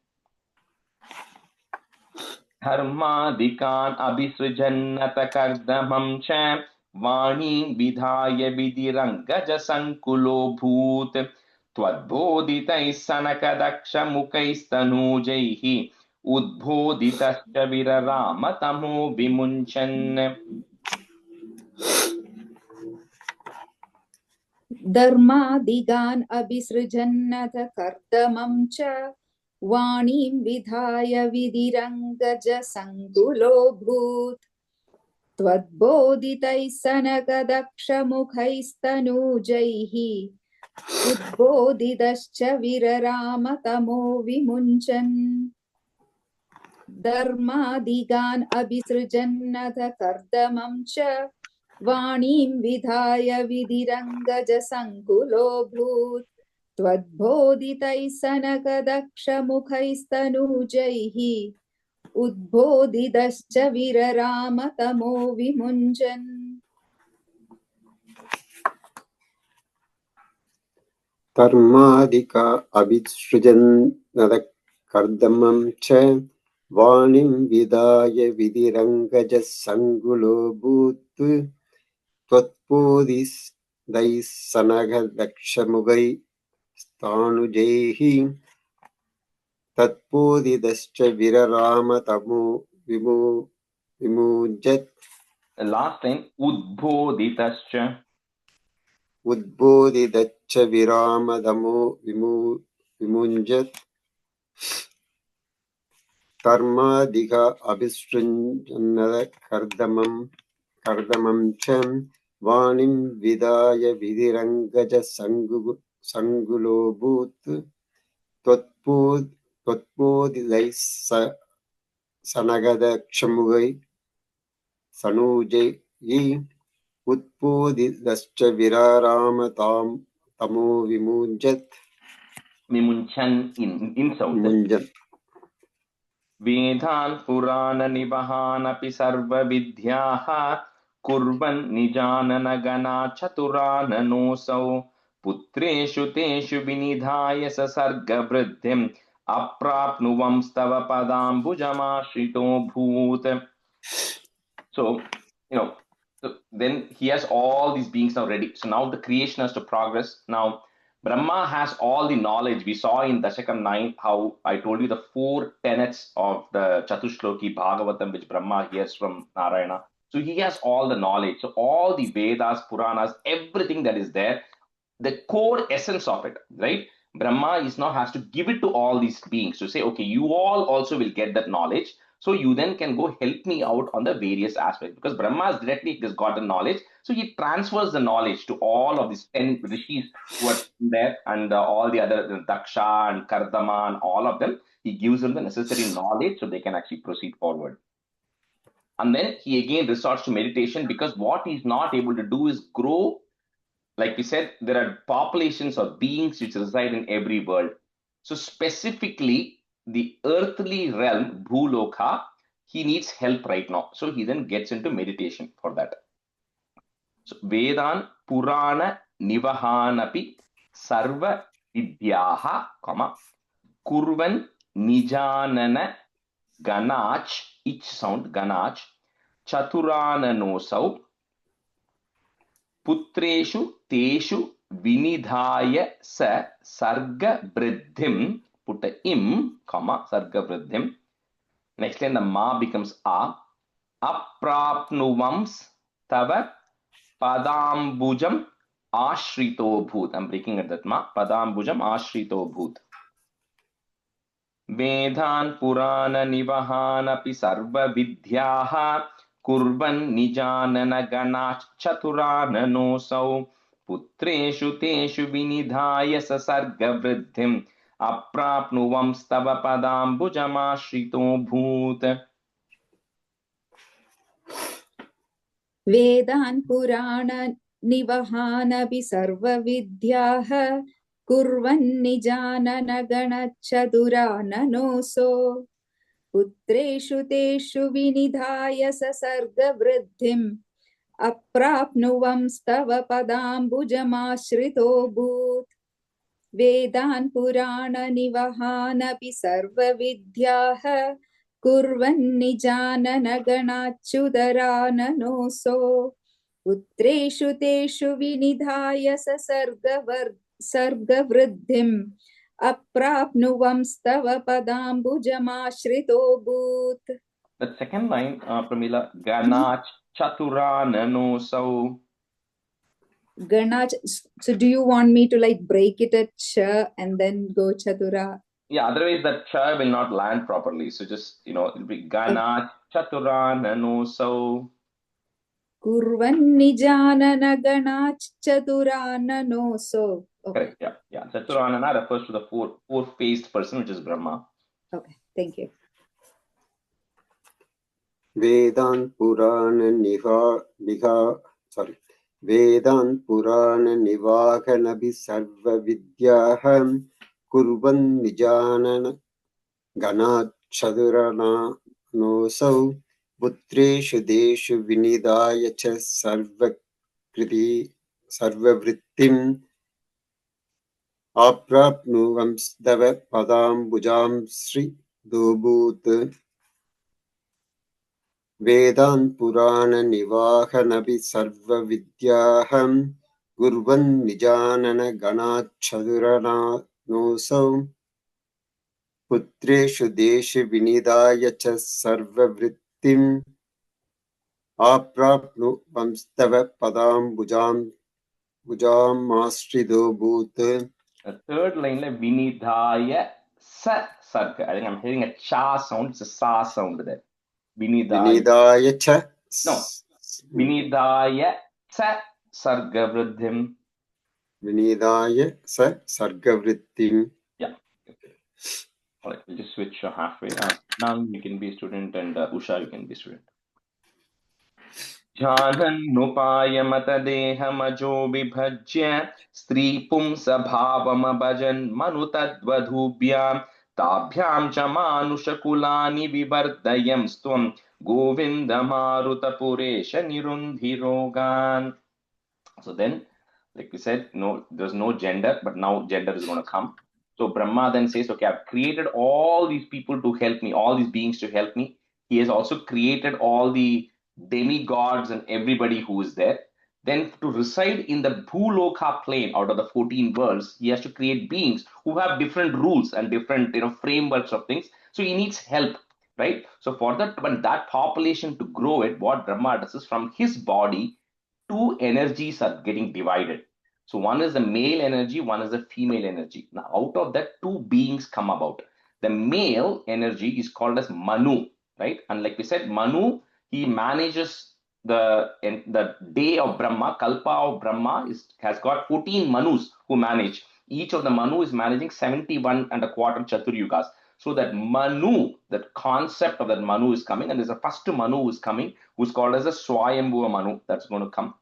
Dharmadikan Abhisrijannata Kardamam cha Vani Vidhaya Vidirangaja Sankulo Bhoot Twadbhoditais Sanakadaksha Mukhaistanujaihi Udbhoditascha Virarama Tamo Vimunchan. Dharmadigan abhisrijannata kardamam cha Vanim vidhaya vidirangaja sankulo bhoot Twadboditai sanakadaksha mukhaistanujaihi Udbodidascha virarama tamo vimunchan. Dharmadigan abhisrijannata kardamam cha Vanim vidhaya vidirangaja sankulo bhoot Twadboditai sanakadaksha mukhaistanujaihi Udbodidascha virarama tamo vimunchan. Dharmadika abhisrijan kardamam cha Vanim vidaya vidirangaja sangulo bhutu Tvatpodis dais sanaga dakshamugai stanujaihi Tatpodidascha virarama tamu vimujat The last line, udboditascha. Udbodidaccha virama tamu vimunjat Karmadika abhisrinjannada kardamam cham Vanim vidaya vidirangaja sangulobut Tvatpodidais sanagada kshamugai Sanujai Utpodidascha virarama tamo vimunjat Mimunchan in sound. Munjat Vedhan Purana Nibahanapi Sarva Vidyaha Kurvan Nijanana Gana Chaturana Nosau Putreshu Teshu Vinidhaya Sasarga Vriddhim Aprapnuvam Stava Padam Bujamashito Bhoot. So, so then he has all these beings now ready. So now the creation has to progress. Now, Brahma has all the knowledge. We saw in Dasakam 9 how I told you the 4 tenets of the Chatushloki Bhagavatam, which Brahma hears from Narayana. So he has all the knowledge. So all the Vedas, Puranas, everything that is there, the core essence of it, right? Brahma is now has to give it to all these beings to say, okay, you all also will get that knowledge. So you then can go help me out on the various aspects, because Brahma has directly just got the knowledge. So he transfers the knowledge to all of these 10 rishis who are there, and all the other Daksha and Kardama and all of them. He gives them the necessary knowledge so they can actually proceed forward. And then he again resorts to meditation, because what he's not able to do is grow. Like we said, there are populations of beings which reside in every world. So specifically, the earthly realm, Bhuloka, he needs help right now. So he then gets into meditation for that. So Vedan Purana Nivahanapi Sarva Vidyaha, Kurvan Nijanana Ganach, each sound Ganach, Chaturananosau, Putreshu Teshu Vinidhaya Sa Sarga Vriddhim, put a im, Sarga Vriddhim. Next line the ma becomes a. Aprapnuvams tava padambujam ashrito bhoot. I'm breaking at that ma. Padambujam ashrito bhoot. Vedhan Purana Nivahanapi Sarva Vidyaha Kurvan Nijanana Ganach Chaturana Nosau Putreshu Teshu Vinidhaya Sasarga Vriddhim Aprapnuvam Stava Padambujamashito Bhoot. Vedan Purana Nivahanapi Sarva Vidyaha Kurvan Nijanana Ganachadurana Noso Putreshu Teshu Vinidhaya Sasarga Vriddhim Aprapnuvam Stava Padambujamashritho Bhoot. Vedan Purana Nivahanapi Sarva Vidyaha Kurvan Nijanana Ganachudarana Noso Putreshu Teshu Vinidhaya Sarga Vriddhim Aprapnuvam Stava Padambujamashritho Bhoot. The second line, Pramila, Ganach Chaturana Nosau. Ganach. So do you want me to like break it at cha and then go chatura? Yeah, otherwise that cha will not land properly. So just, it'll be Ganach Chaturana Nosau. Kurvan Nijanana Ganach Chaturana Noso. Okay. Correct, yeah. Chaturana refers to the four-faced person, which is Brahma. Okay, thank you. Vedan Purana Nivahanapi Sarva Vidyaham Kurvan Nijanana Ganach Chaturana Nosau Putreshu Deshu Vinidhaya Cha Sarvavrittim Aprapnuvam Stava Padambujam Sri Dobhut. Vedan Purana Nivahanabi Sarva Vidyaham Gurvan Nijanana Gana Chadurana Nosau Putreshu Deshe Vinidaya Cha Sarva Vrittim Aprapnu Vamstava Padam Bujam Mastrido Bhut. The third line, like Vinidaya Sa Sarga. I think I'm hearing a cha sound. It's a sa sound there. Vinidaya. Vinidaya Cha. No. Vinidaya Sa Sarga Vridhim. Vinidaya Sa Sarga Vrittim. Yeah. All right, we'll just switch halfway. Now you can be a student, and Usha, you can be a student. जानन्नुपायमतदेहमजो विभज्य स्त्रीपुंसभावमभजन् मनुतद्वधूभ्यां ताभ्यां च मानुषकुलानि विवर्धयंस्त्वं गोविन्दमारुतपुरेश निरुन्धिरोगान्. So then, like we said, no, there's no gender, but now gender is going to come. So Brahma then says, okay, I've created all these people to help me, all these beings to help me. He has also created all the demigods and everybody who is there. Then to reside in the Bhuloka plane out of the 14 worlds, he has to create beings who have different rules and different frameworks of things. So he needs help, right? So for that, when that population to grow it, what Brahma does is from his body, two energies are getting divided. So one is the male energy, one is the female energy. Now out of that, two beings come about. The male energy is called as Manu, right? And like we said, Manu, he manages the day of Brahma, Kalpa of Brahma has got 14 Manus who manage. Each of the Manu is managing 71 and a quarter Chaturyugas. So that Manu, that concept of that Manu is coming, and there's a first Manu who is coming, who's called as a Swayambhuva Manu, that's going to come.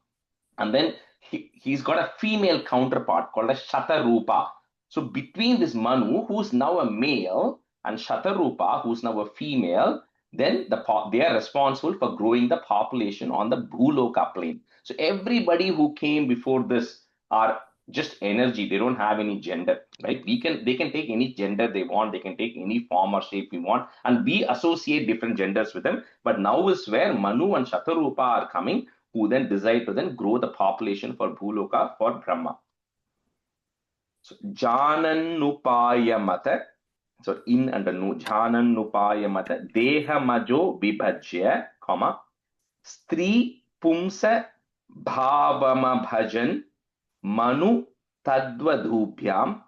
And then he's got a female counterpart called as Shatarupa. So between this Manu, who's now a male, and Shatarupa, who's now a female, then they are responsible for growing the population on the Bhuloka plane. So everybody who came before this are just energy. They don't have any gender, right? They can take any gender they want. They can take any form or shape we want, and we associate different genders with them. But now is where Manu and Shatarupa are coming, who then decide to then grow the population for Bhuloka for Brahma. So Janannupaya Mata. So in and nu Janannupaya Mata Deha Majo Vibhajya, comma Stri Pumsa Bhavama Bhajan Manu Tadvadhubhyam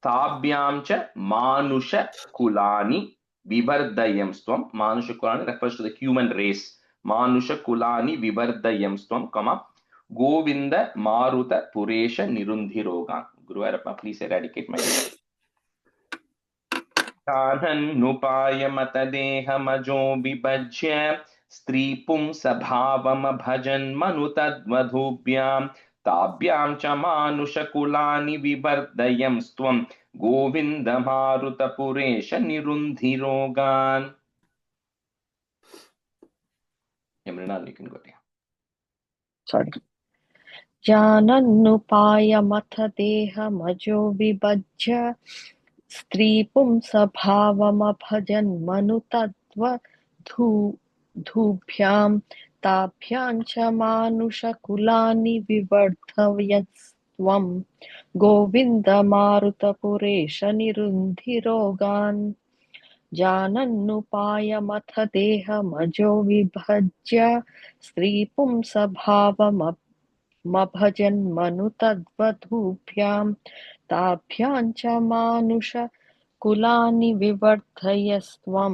Tabhyam cha Manusha Kulani Vivardayamstvam. Manusha Kulani refers to the human race. Manusha Kulani Vivardayamstvam, comma Govinda Maruta Puresha Nirundhirogan. Guru Arappa, please eradicate my name. Nupaya Matadeha Majo Vibhajya Stri Pumsa Bhavama Bhajan Manu Tadvadhubhyam Tabhyam cha Manusha Kulani Vivardayamstvam Govinda Maruta Puresha Nirundhirogan. Mrinal, you can go there. Sorry. Janannupayamathadehamajo vibhajya stripumsabhavamabhajan manutadva dhubhyam tabhyam cha manushakulani vivardhavyastvam govinda maruta puresha nirundhirogan. Janannupayamathadehamajo vibhajya stripumsabhavamabhajan manutadvadhubhyam tabhyam cha manusha kulani vivardhayastvam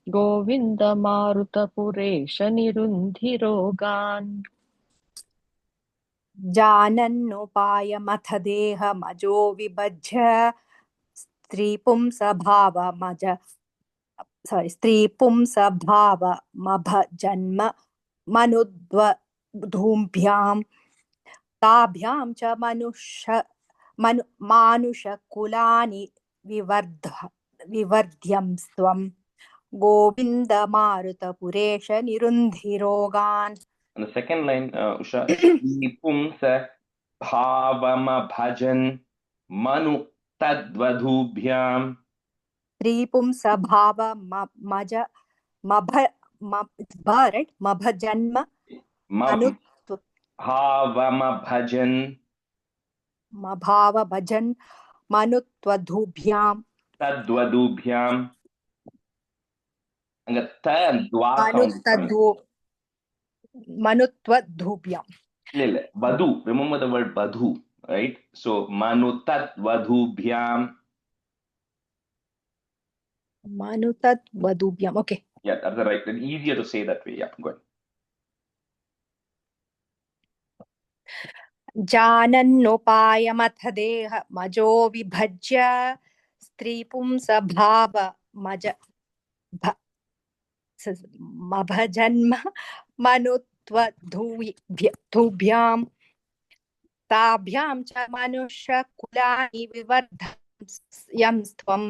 govinda maruta puresha nirundhirogan. Janannupayamathadehamajo vibhajya stripumsabhavamabhajanma manudvadhubhyam tabhyam cha manushakulani vivardhyamstvam govinda maruta puresha nirundhirogan. And the second line, Usha, Pumsa Bhavama Bhajan Manu Tadvadhubhyam. Tripumsa Bhava it's ba, right? Mabhajanma manutva Bhavamabhajan mabhava bhajan manutva Tadvadubhyam. And the ta and dwa sound is coming. manutva dhubhyam. Badhu. Remember the word badhu, right? So manutat vadhubhyam. Manutat vadubhyam. Okay. Yeah, that's the right. It's easier to say that way. Yeah, go ahead. जानन्नोपायमथ देह मजो विभज्य स्त्रीपुंसभाव मभजन्म मनुत्वधूभ्यां ताभ्यां च मनुष्यकुलानि विवर्धयंस्त्वं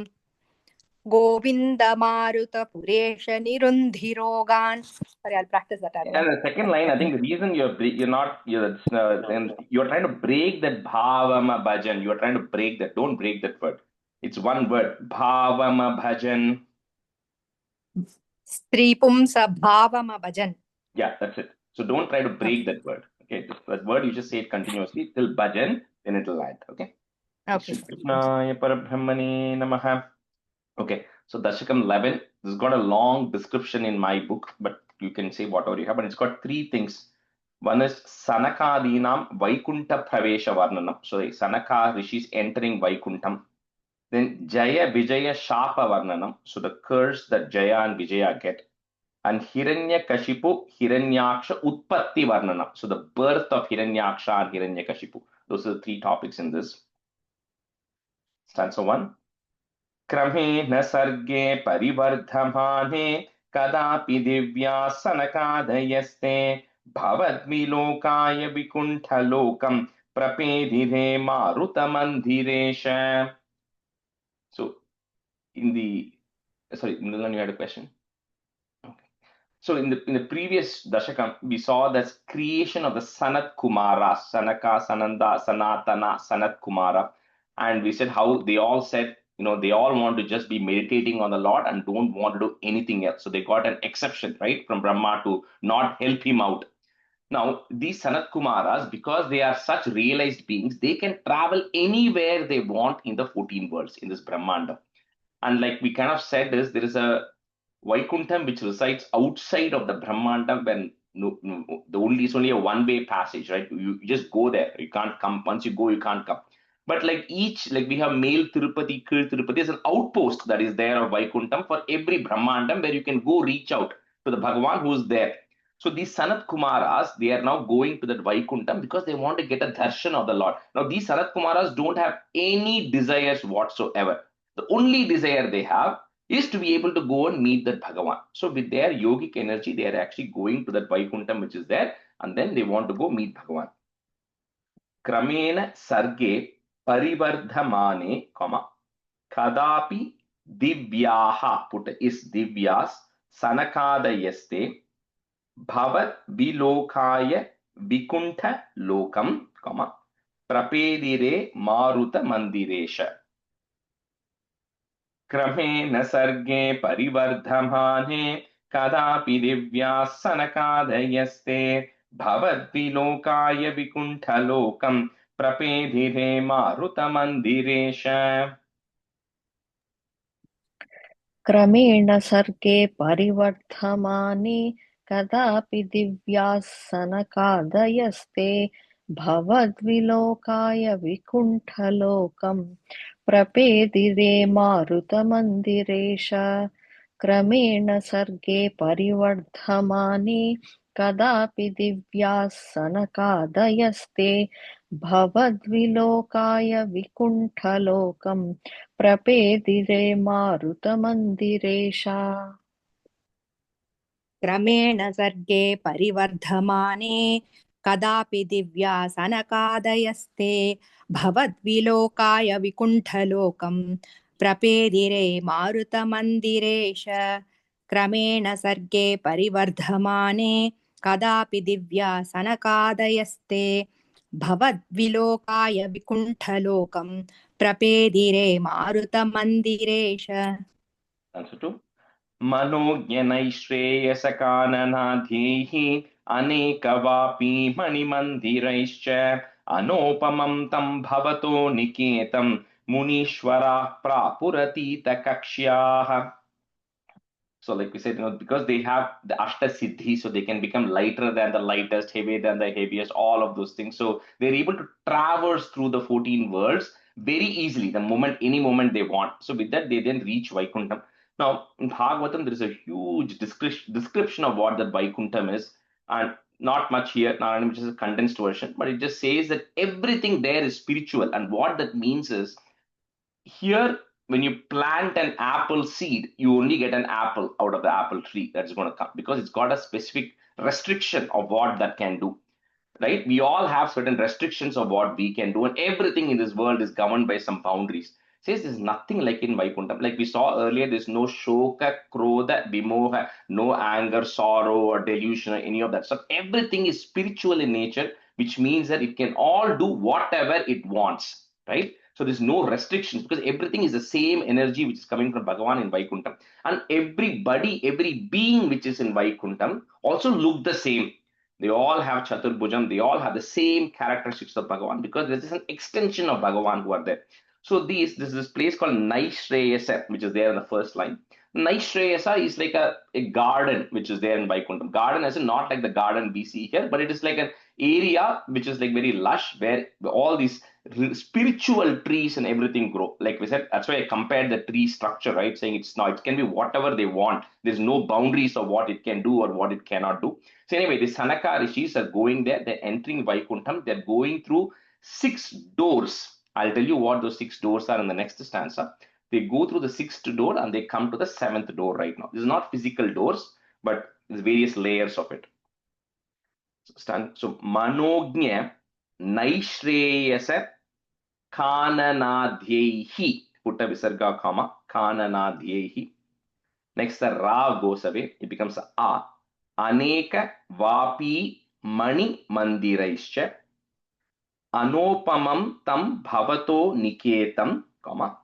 गोविन्दमारुतपुरेश निरुन्धिरोगान्. Sorry, I'll practice that. And the second line, I think the reason you're trying to break that bhavama bhajan. You're trying to break that. Don't break that word. It's one word. Bhavama bhajan. Stripumsa bhavama bhajan. Yeah, that's it. So don't try to break that word. Okay, that word you just say it continuously till bhajan, then it'll land. Okay. Okay. Krishnaya Parabrahmane Namaha. Okay, so Dasakam 11. This has got a long description in my book, but you can say whatever you have. But it's got three things. One is Sanakadinam Vaikunta Pravesha Varnanam. So the Sanaka Rishis entering Vaikuntam. Then Jaya Vijaya Shapa Varnanam. So the curse that Jaya and Vijaya get. And Hiranyakashipu Hiranyaksha Utpatti Varnanam. So the birth of Hiranyaksha and Hiranyakashipu. Those are the three topics in this. Stanza 1. क्रमेण सर्गे परिवर्धमाने कदापि दिव्यासनकादयस्ते भवद्विलोकाय विकुण्ठलोकं प्रपेदिरे मारुतमन्दिरेश. So in the Nilan, you had a question? Okay. So in the previous Dashakam, we saw the creation of the Sanat Kumara, Sanaka, Sananda, Sanatana, Sanat Kumara, and we said how they all said, they all want to just be meditating on the Lord and don't want to do anything else. So they got an exception, right, from Brahma to not help him out. Now, these Sanat Kumaras, because they are such realized beings, they can travel anywhere they want in the 14 worlds, in this Brahmanda. And like we kind of said, there is a Vaikuntham which resides outside of the Brahmanda when it's only a one-way passage, right? You just go there. You can't come. Once you go, you can't come. But like we have male Tirupati, Kir Tirupati, there's an outpost that is there of Vaikuntham for every Brahmandam where you can go reach out to the Bhagavan who is there. So these Sanat Kumaras, they are now going to that Vaikuntham because they want to get a darshan of the Lord. Now these Sanat Kumaras don't have any desires whatsoever. The only desire they have is to be able to go and meet that Bhagavan. So with their yogic energy, they are actually going to that Vaikuntham which is there, and then they want to go meet Bhagavan. Kramena sarge parivardhamane, kadapi divyaha, put is divyas, sanakadayaste, bhavat vilokaya vikuntha lokam, prapedire maruta mandiresha. क्रमेण सर्गे परिवर्धमाने कदापि दिव्यासनकादयस्ते भवद्विलोकाय विकुण्ठलोकं प्रपेदिरे मारुतमन्दिरेश. क्रमेण सर्गे परिवर्धमाने कदापि दिव्यासनकादयस्ते भवद्विलोकाय विकुण्ठलोकं प्रपेदिरे मारुतमन्दिरेश. क्रमेण सर्गे परिवर्धमाने कदापि दिव्यासनकादयस्ते भवद्विलोकाय विकुण्ठलोकं प्रपेदिरे मारुतमन्दिरेश. क्रमेण सर्गे परिवर्धमाने कदापि दिव्यासनकादयस्ते भवद्विलोकाय विकुण्ठलोकं प्रपेदिरे मारुतमन्दिरेश. क्रमेण सर्गे परिवर्धमाने कदापि दिव्यासनकादयस्ते भवद्विलोकाय विकुण्ठलोकं प्रपेदिरे मारुतमन्दिरेश. Answer 2. Manogyanai Anekavapi Manimandiraischya Anopamam Tam Bhavato Niketam Munishwara Prapuratita Kakshyah. So like we said, because they have the Ashta Siddhi, so they can become lighter than the lightest, heavier than the heaviest, all of those things. So they're able to traverse through the 14 worlds very easily, any moment they want. So with that, they then reach Vaikuntham. Now, in Bhagavatam, there is a huge description of what that Vaikuntham is, and not much here, which is a condensed version, but it just says that everything there is spiritual. And what that means is, here, when you plant an apple seed, you only get an apple out of the apple tree that's going to come, because it's got a specific restriction of what that can do, right? We all have certain restrictions of what we can do, and everything in this world is governed by some boundaries. Says there's nothing like in Vaikuntham. Like we saw earlier, there's no shoka, krodha, vimoha, no anger, sorrow, or delusion, or any of that stuff. Everything is spiritual in nature, which means that it can all do whatever it wants, right? So there's no restrictions, because everything is the same energy which is coming from Bhagavan in Vaikuntham. And everybody, every being which is in Vaikuntham also look the same. They all have Chaturbhujam, they all have the same characteristics of Bhagavan, because this is an extension of Bhagavan who are there. So this is this place called Naishreyasa, which is there in the first line. Naishreyasa is like a garden which is there in Vaikuntham. Garden as in not like the garden we see here, but it is like an area which is like very lush, where all these spiritual trees and everything grow. Like we said, that's why I compared the tree structure, right? Saying it can be whatever they want. There's no boundaries of what it can do or what it cannot do. So anyway, the Sanaka Rishis are going there. They're entering Vaikuntham. They're going through 6 doors. I'll tell you what those 6 doors are in the next stanza. They go through the 6th door and they come to the 7th door right now. This is not physical doors, but there's various layers of it. So Manognya Naishreyasa Kananadhyehi. Put a visarga comma. Kananadhyehi. Next, the Ra goes away. It becomes A. Aneka Vapi Mani Mandiraischa Anopamam Tam Bhavato Niketam, comma,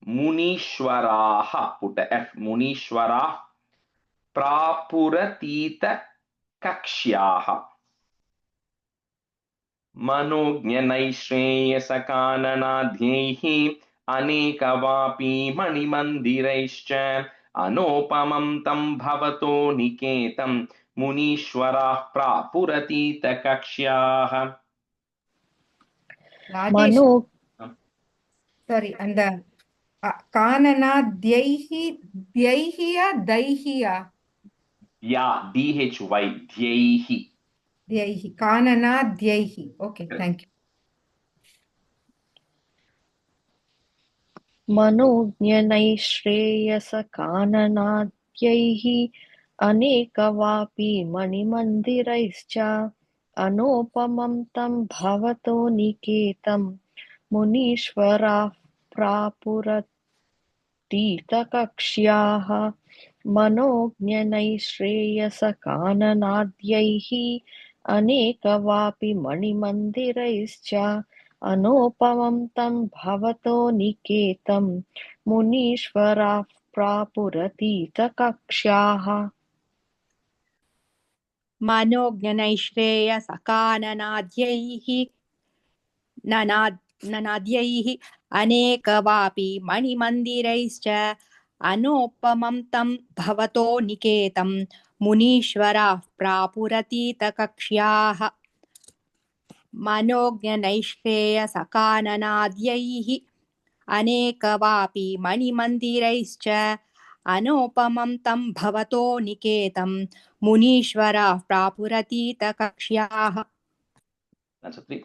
Munishwaraha, put a F, Munishwara Prapuratita Kakshyaha Manognyanaishreyasakaananadhyehi Anekavapi Manimandiraischya Anopamam Tam Bhavato Niketam Munishwara Prapuratita Kakshyaha. Rajesh, Mano, sorry, and the Kanana Dhyaihi, Dhyaihiya, Daihiya, Yeah, DHY, Dhyehi. Dhyaihi, Kanana Dhyaihi. Okay, thank you. मनोज्ञनैश्रेयसकाननाद्यैः अनेकवापि मणिमन्दिरैश्च अनोपमं तं भवतो निकेतं मुनीश्वराः प्रापुरतीतकक्ष्याः मनोज्ञनैश्रेयसकाननाद्यैः अनेकवापि मणिमन्दिरैश्च अनोपमं तं भवतो निकेतं मुनीश्वराः प्रापुरतीतकक्ष्याः. मनोज्ञनैश्रेयसकाननाद्यैः ननाद्यैः अनेकवापि मणिमन्दिरैश्च अनोपमं तं भवतो निकेतं मुनीश्वराः प्रापुरतीतकक्ष्याः. मनोज्ञनैश्रेयसकाननाद्यैः अनेकवापि मणिमन्दिरैश्च अनोपमं तं भवतो निकेतं मुनीश्वराः प्रापुरतीतकक्ष्याः. That's a 3.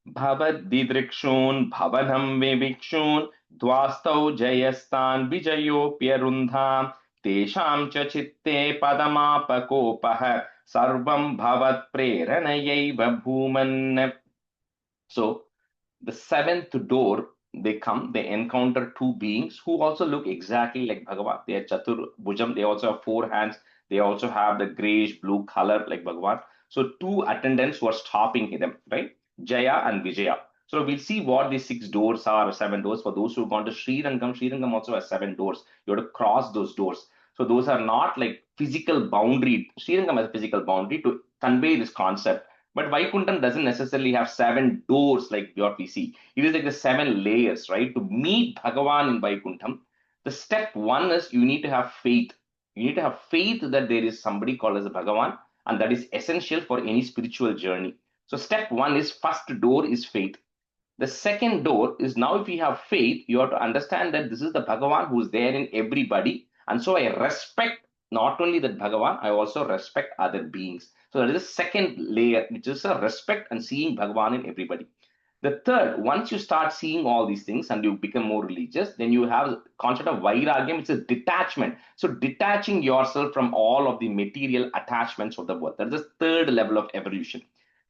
Bhavadidrikshun Bhavanam Vivikshun Dwastau Jayastan Vijayopyarundha Tesham cha chitte Padamapakopah Sarvam Bhavat Preranayaiva Bhuman. So the 7th door, they come, they encounter 2 beings who also look exactly like Bhagavan. They are Chaturbhujam, they also have 4 hands, they also have the grayish blue color like Bhagavan. So 2 attendants who are stopping them, right? Jaya and Vijaya. So we'll see what these 6 doors are, or 7 doors. For those who have gone to Srirangam, Srirangam also has 7 doors. You have to cross those doors. So those are not like physical boundary. Srirangam has a physical boundary to convey this concept. But Vaikuntham doesn't necessarily have 7 doors like what we see. It is like the 7 layers, right? To meet Bhagavan in Vaikuntham, the step 1 is you need to have faith. You need to have faith that there is somebody called as a Bhagavan, and that is essential for any spiritual journey. So step 1 is first door is faith. The second door is now if you have faith, you have to understand that this is the Bhagavan who is there in everybody. And so I respect not only that Bhagavan, I also respect other beings. So that is the second layer, which is a respect and seeing Bhagavan in everybody. The third, once you start seeing all these things and you become more religious, then you have the concept of vairagyam, which is detachment. So detaching yourself from all of the material attachments of the world. That is the third level of evolution.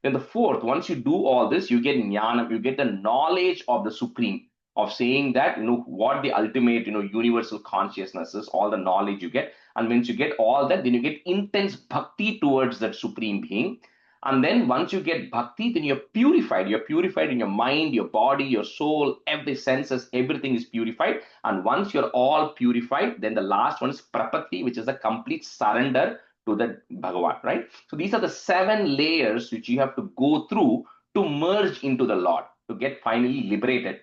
Then the fourth, once you do all this, you get jnana, you get the knowledge of the Supreme, of saying that, what the ultimate, universal consciousness is, all the knowledge you get. And once you get all that, then you get intense bhakti towards that Supreme Being. And then once you get bhakti, then you're purified. You're purified in your mind, your body, your soul, every senses, everything is purified. And once you're all purified, then the last one is prapatti, which is a complete surrender to the Bhagavan, right? So these are the 7 layers which you have to go through to merge into the Lord, to get finally liberated.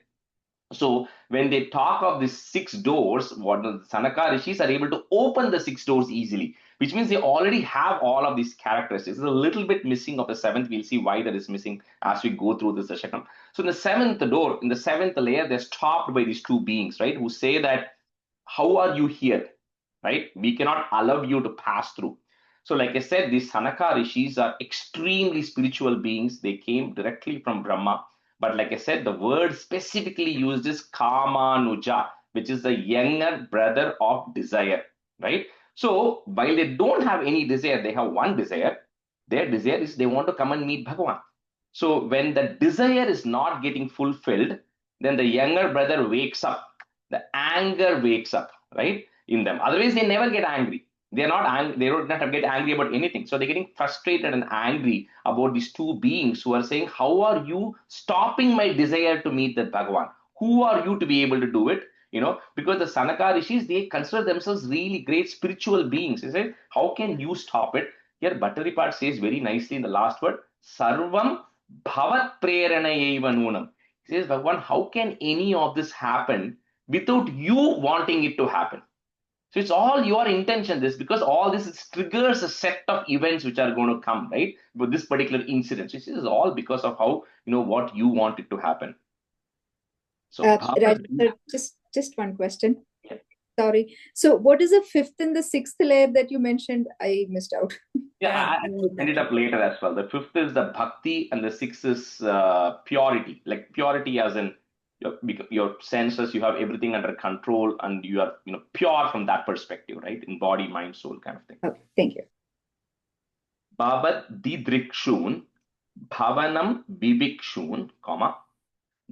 So when they talk of these 6 doors, what the Sanaka Rishis are able to open the 6 doors easily, which means they already have all of these characteristics. It's a little bit missing of the 7th. We'll see why that is missing as we go through this Dashakam. So in the 7th door, in the 7th layer, they're stopped by these 2 beings, right? Who say that, how are you here, right? We cannot allow you to pass through. So like I said, these Sanaka Rishis are extremely spiritual beings. They came directly from Brahma. But like I said, the word specifically used is Kamanuja, which is the younger brother of desire, right? So while they don't have any desire, they have one desire. Their desire is they want to come and meet Bhagavan. So when the desire is not getting fulfilled, then the younger brother wakes up. The anger wakes up, right, in them. Otherwise, they never get angry. They're not angry. They don't have to get angry about anything. So they're getting frustrated and angry about these 2 beings who are saying, how are you stopping my desire to meet that Bhagavan? Who are you to be able to do it? Because the Sanaka Rishis, they consider themselves really great spiritual beings. They say, how can you stop it? Here, Bhattaripat says very nicely in the last word, Sarvam Bhavat Preranayaiva Nunam. He says, Bhagavan, how can any of this happen without you wanting it to happen? So it's all your intention, because all this triggers a set of events which are going to come, right? With this particular incident. So this is all because of how, what you want it to happen. So Raj, just one question. Yeah. Sorry. So what is the 5th and the 6th layer that you mentioned? I missed out. Yeah, I ended up later as well. The 5th is the bhakti and the 6th is purity. Like purity as in your senses, you have everything under control and you are pure from that perspective, right? In body, mind, soul kind of thing. Okay, thank you. Bhavat didrikshun, bhavanam vibikshun,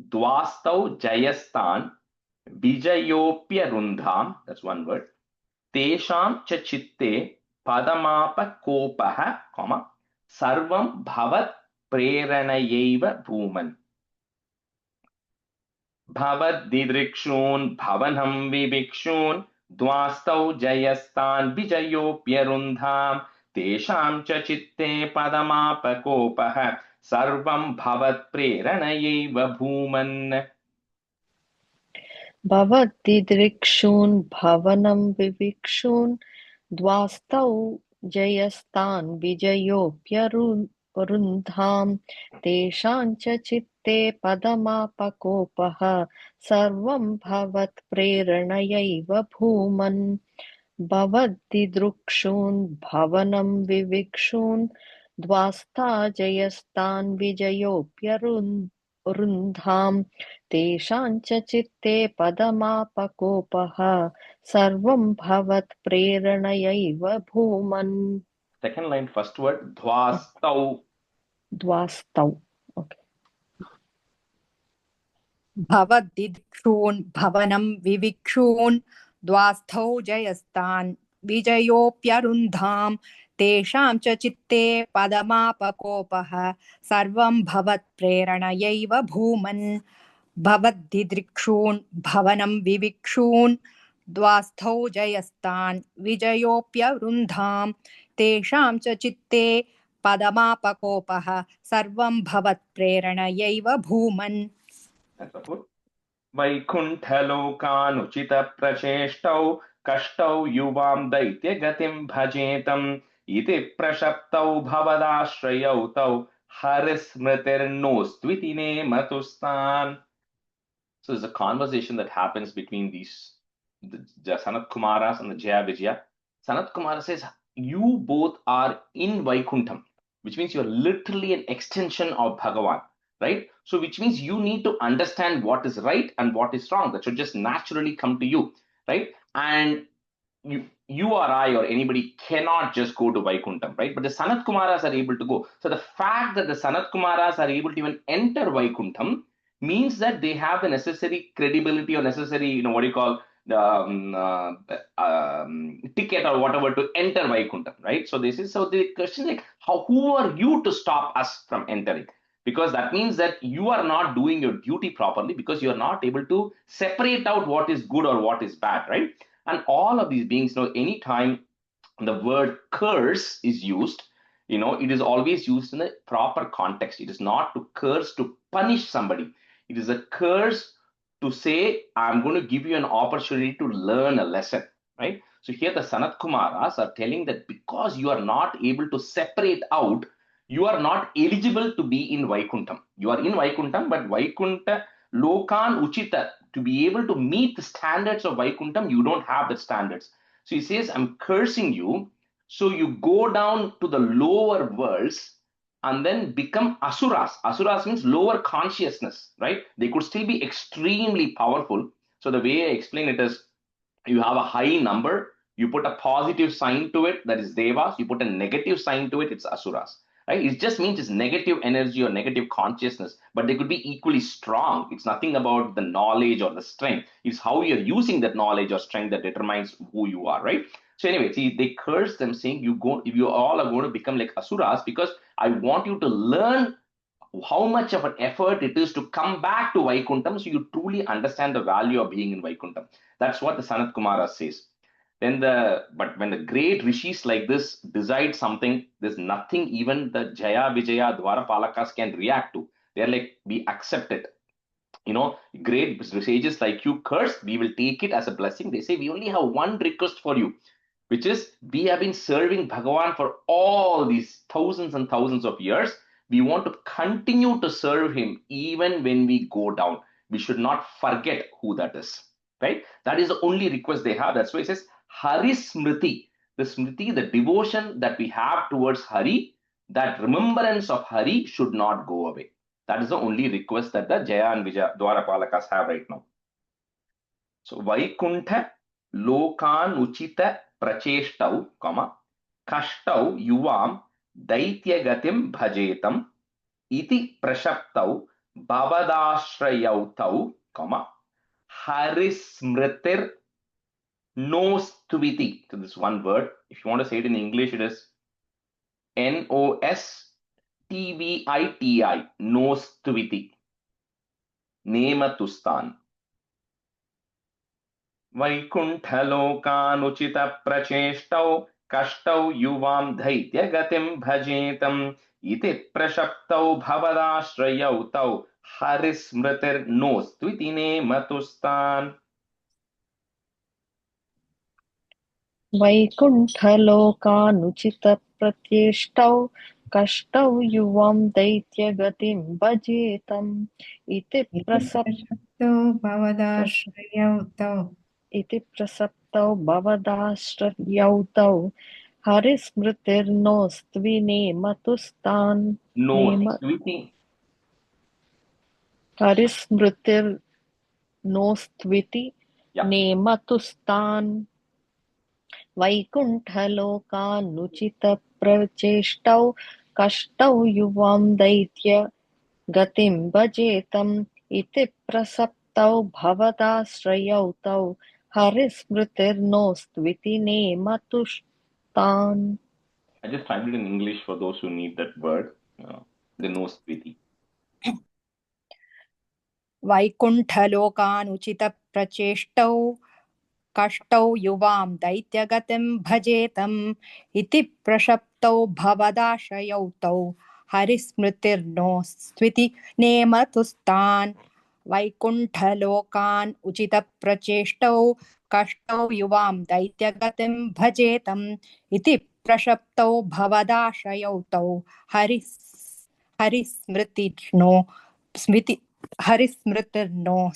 dwastau jayastan, bijayopya rundham, that's one word, tesham cha chitte padamapa kopaha, sarvam bhavat preranayaiva bhuman. Bhavat didrikshun, bhavanam vibikshun, dwastau jayastan, bijayopya rundham, tesham cha chitte padamapa kopaha, sarvam bhavat preranayaiva bhuman. Bhavat didrikshun, bhavanam vivikshun, dwastau jayastan, bijayopya rundham, tesham cha chitte padamapakopaha, sarvam bhavat preranayaiva bhuman. Bhavat didrikshun, bhavanam vivikshun, dwasta jayastan, bijayopya rundham, tesham cha chitte padamapakopaha, sarvam bhavat preranayaiva bhuman. Second line, first word, dwastau. Dwastau. Okay. Bhavat didrikshun, bhavanam vivikshun, dwasthau jayastan, vijayopyarundham, tesham cha chitte padamapakopaha, sarvam bhavat preranayaiva bhuman. Bhavat didrikshun, bhavanam vivikshun, द्वास्थौ जयस्तान् विजयोऽप्यवृन्धां तेषां च चित्ते पदमापकोपः सर्वं भवत्प्रेरणयैव भूमन्. वैकुण्ठलोकानुचितप्रचेष्टौ कष्टौ युवां दैत्यगतिं भजेतम् इति प्रशप्तौ भवदाश्रयौ तौ हरिस्मृतिर्नोस्त्विति नेमतुस्तान्. So there's a conversation that happens between the Sanat Kumaras and the Jaya Vijaya. Sanat Kumara says, you both are in Vaikuntham, which means you're literally an extension of Bhagavan, right? So which means you need to understand what is right and what is wrong. That should just naturally come to you, right? And you or I or anybody cannot just go to Vaikuntham, right? But the Sanat Kumaras are able to go. So the fact that the Sanat Kumaras are able to even enter Vaikuntham means that they have the necessary credibility or necessary, what do you call, the ticket or whatever to enter Vaikuntham, right? So the question is like, who are you to stop us from entering? Because that means that you are not doing your duty properly because you are not able to separate out what is good or what is bad, right? And all of these beings know anytime the word curse is used, it is always used in the proper context. It is not to curse to punish somebody. It is a curse to say, I'm going to give you an opportunity to learn a lesson, right? So here the Sanat Kumaras are telling that because you are not able to separate out, you are not eligible to be in Vaikuntham. You are in Vaikuntham, but Vaikunta Lokan Uchita, to be able to meet the standards of Vaikuntham, you don't have the standards. So he says, I'm cursing you. So you go down to the lower worlds and then become asuras. Asuras means lower consciousness, right? They could still be extremely powerful. So the way I explain it is, you have a high number, you put a positive sign to it, that is devas, you put a negative sign to it, it's asuras, right? It just means it's negative energy or negative consciousness, but they could be equally strong. It's nothing about the knowledge or the strength. It's how you're using that knowledge or strength that determines who you are, right? So anyway, see, they curse them saying, you all are going to become like asuras because I want you to learn how much of an effort it is to come back to Vaikuntham so you truly understand the value of being in Vaikuntham. That's what the Sanat Kumara says. But when the great rishis like this decide something, there's nothing even the Jaya Vijaya Dwarapalakas can react to. They're like, we accept it. Great sages like you curse, we will take it as a blessing. They say, we only have one request for you, which is we have been serving Bhagavan for all these thousands and thousands of years. We want to continue to serve him even when we go down. We should not forget who that is, right? That is the only request they have. That's why it says Hari Smriti. The Smriti, the devotion that we have towards Hari, that remembrance of Hari should not go away. That is the only request that the Jaya and Vijaya Dwarapalakas have right now. So Vaikuntha Lokan Uchita Pracheshtau, Kashtau Yuvam Daityagatim Bhajetam Iti Prashaptau Bhavadashrayau, Harismritir Nostviti. So this one word, if you want to say it in English, it is Nostviti, Nostviti, Nematustan. Vaikunthalokanuchita-pracheshtau kashtau yuvam dhaitya-gatim bhajetam iti prashaptau bhavadashrayau tau harismritir nostviti nematustan. वैकुण्ठलोकानुचितप्रत्येष्टौ कष्टौ युवां दैत्यगतिं भजेतम् इति प्रसप्तौ भवदाश्रयौ तौ हरिस्मृतिर्नोस्त्विनेमतुस्तान्. हरिस्मृतिर्नोस्त्विति नेमतुस्तान्. वैकुण्ठलोकानुचितप्रचेष्टौ कष्टौ युवां दैत्यगतिं भजेतम् इति प्रसप्तौ भवदाश्रयौ तौ हरिस्मृतिर्नोस्त्विति नेमतुस्तान्. I just typed it in English for those who need that word. The nostviti. वैकुण्ठलोकानुचितप्रचेष्टौ कष्टौ युवां दैत्यगतिं भजेतम् इति प्रशप्तौ भवदाशयौ तौ हरिस्मृतिर्नो स्विति नेमतुस्तान् वैकुण्ठलोकान् उचितप्रचेष्टौ कष्टौ युवां दैत्यगतिं भजेतम् इति प्रशप्तौ भवदाशयौ तौ हरिस्मृतिर्नो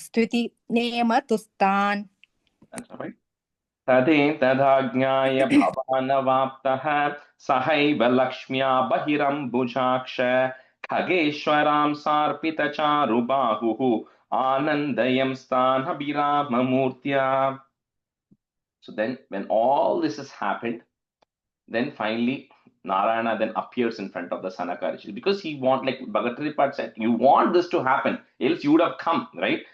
स्विति नेमतुस्तान्. That's all right. तदेतदाज्ञाय भवानवाप्तः सहैव लक्ष्म्या बहिरम्बुजाक्ष खगेश्वरां सार्पितचारुबाहुः आनन्दयं स्थानभिराममूर्त्या. So then when all this has happened, then finally Narayana then appears in front of the Sanaka Rishi, because he want, like Bhagavad said, you want this to happen, else you would have come, right?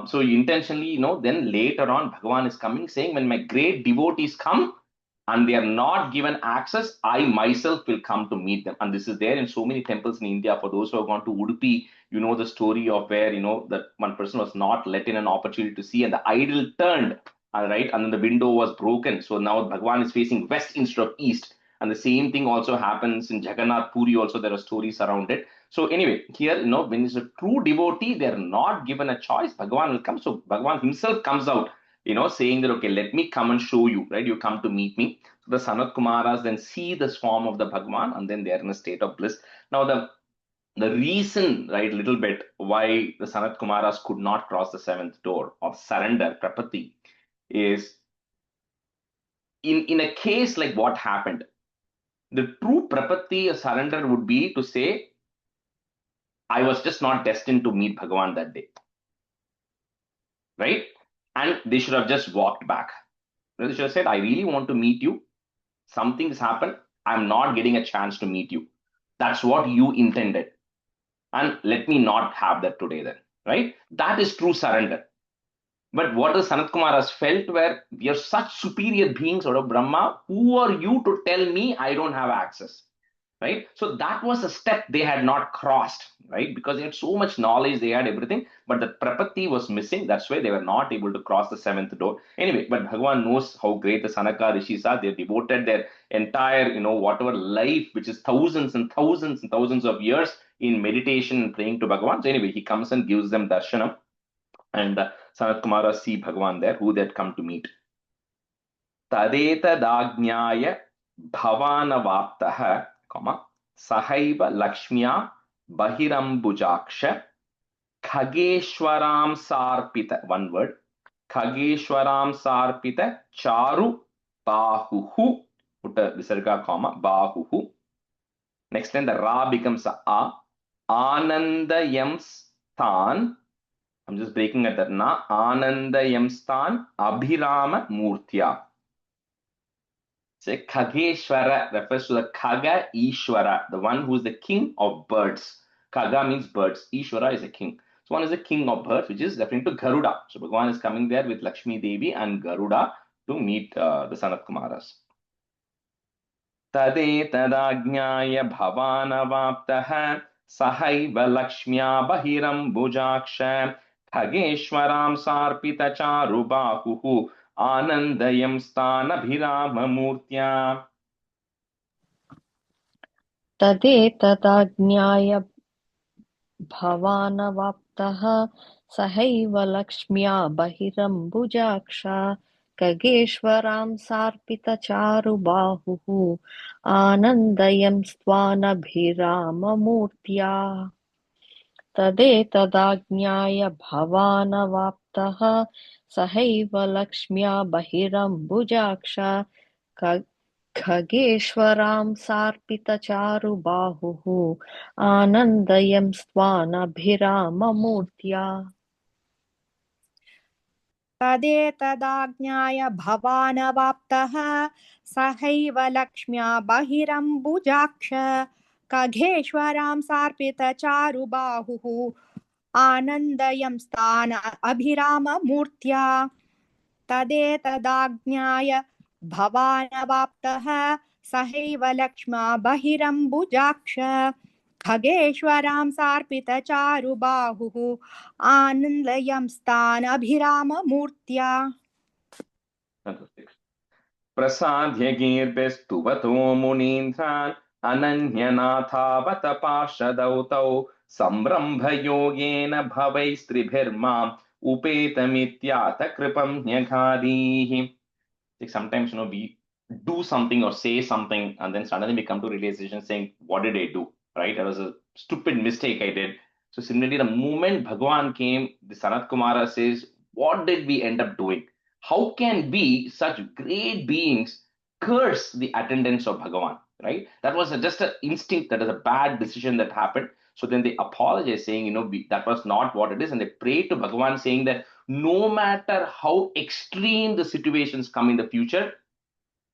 So intentionally, then later on Bhagavan is coming saying, when my great devotees come and they are not given access, I myself will come to meet them. And this is there in so many temples in India. For those who have gone to Udupi, you know the story of where, that one person was not let in an opportunity to see and the idol turned, all right, and then the window was broken. So now Bhagavan is facing west instead of east. And the same thing also happens in Jagannath Puri also, there are stories around it. So anyway, here, when it's a true devotee, they're not given a choice, Bhagavan will come. So Bhagavan himself comes out, saying that, okay, let me come and show you, right? You come to meet me. So the Sanat Kumaras then see the form of the Bhagavan and then they're in a state of bliss. Now the reason, right, little bit why the Sanat Kumaras could not cross the seventh door of surrender, prapatti, is in a case like what happened, the true prapatti or surrender would be to say, I was just not destined to meet Bhagavan that day, right? And they should have just walked back. They should have said, I really want to meet you. Something's happened. I'm not getting a chance to meet you. That's what you intended. And let me not have that today then, right? That is true surrender. But what the Sanat Kumaras felt were, we are such superior beings out of Brahma. Who are you to tell me I don't have access? Right? So that was a step they had not crossed, right? Because they had so much knowledge, they had everything, but the prapatti was missing. That's why they were not able to cross the seventh door. Anyway, but Bhagavan knows how great the Sanaka Rishis are. They devoted their entire, whatever life, which is thousands and thousands and thousands of years in meditation and praying to Bhagavan. So anyway, he comes and gives them darshanam. And Sanat Kumara see Bhagavan there, who they had come to meet. Tadetadajnaya bhavanavaptaha, sahaiva lakshmya bahirambujaksha khageshwaram sarpita, one word, khageshwaram sarpita charu bahuhu, put a visarga comma, bahuhu. Next time the ra becomes a anandayam sthan. I'm just breaking at that na. Anandayam sthan abhirama murtya. Say Khageshwara refers to the Khaga Ishwara, the one who is the king of birds. Khaga means birds. Ishwara is a king. So one is the king of birds, which is referring to Garuda. So Bhagavan is coming there with Lakshmi Devi and Garuda to meet the Sanat Kumaras. Tadetadajnaya bhavanavaptaha sahaiva lakshmya bahirambujaksha khageshwaram sarpita charubahuhu anandayam sthanabhiramamurtya. तदेतदाज्ञाय भवानवाप्तः सहैव लक्ष्म्या बहिरम्बुजाक्षा खगेश्वरां सार्पितचारुबाहुः आनन्दयं स्वानभिराममूर्त्या. तदेतदाज्ञाय भवानवाप्तः सहैव लक्ष्म्या बहिरम्बुजाक्षा खगेश्वरां सार्पितचारुबाहुः आनन्दयं स्वानभिराममूर्त्या. तदेतदाज्ञाय भवानवाप्तः सहैव लक्ष्म्या बहिरम्बुजाक्ष खगेश्वरां सार्पितचारुबाहुः आनन्दयं स्थान अभिराममूर्त्या. तदेतदाज्ञाय भवानवाप्तः सहैव लक्ष्म्या बहिरम्बुजाक्ष खगेश्वरां सार्पितचारुबाहुः आनन्दयं स्थानभिराममूर्त्या. प्रसाद्यगीर्भिस्तुवतो मुनीन्द्रान् अनन्यनाथावत पार्षदौ तौ संरम्भयोगेन भवैस्त्रिभिर्माम् उपेतमित्यात कृपं न्यगादीः. Like sometimes, we do something or say something and then suddenly we come to realization saying, what did I do? Right? That was a stupid mistake I did. So similarly, the moment Bhagavan came, the Sanat Kumara says, what did we end up doing? How can we, such great beings, curse the attendance of Bhagavan? Right? That was just an instinct, that is a bad decision that happened. So then they apologize saying, that was not what it is. And they pray to Bhagavan saying that no matter how extreme the situations come in the future,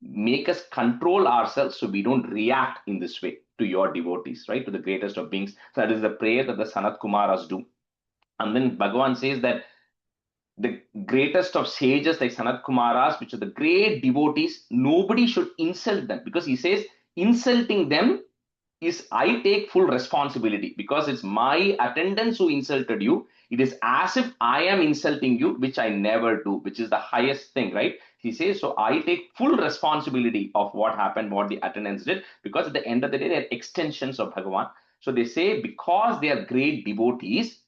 make us control ourselves so we don't react in this way to your devotees, right? To the greatest of beings. So that is the prayer that the Sanat Kumaras do. And then Bhagavan says that the greatest of sages like Sanat Kumaras, which are the great devotees, nobody should insult them, because he says insulting them is I take full responsibility, because it's my attendants who insulted you. It is as if I am insulting you, which I never do, which is the highest thing, right? He says, so I take full responsibility of what happened, what the attendants did, because at the end of the day, they're extensions of Bhagavan. So they say, because they are great devotees,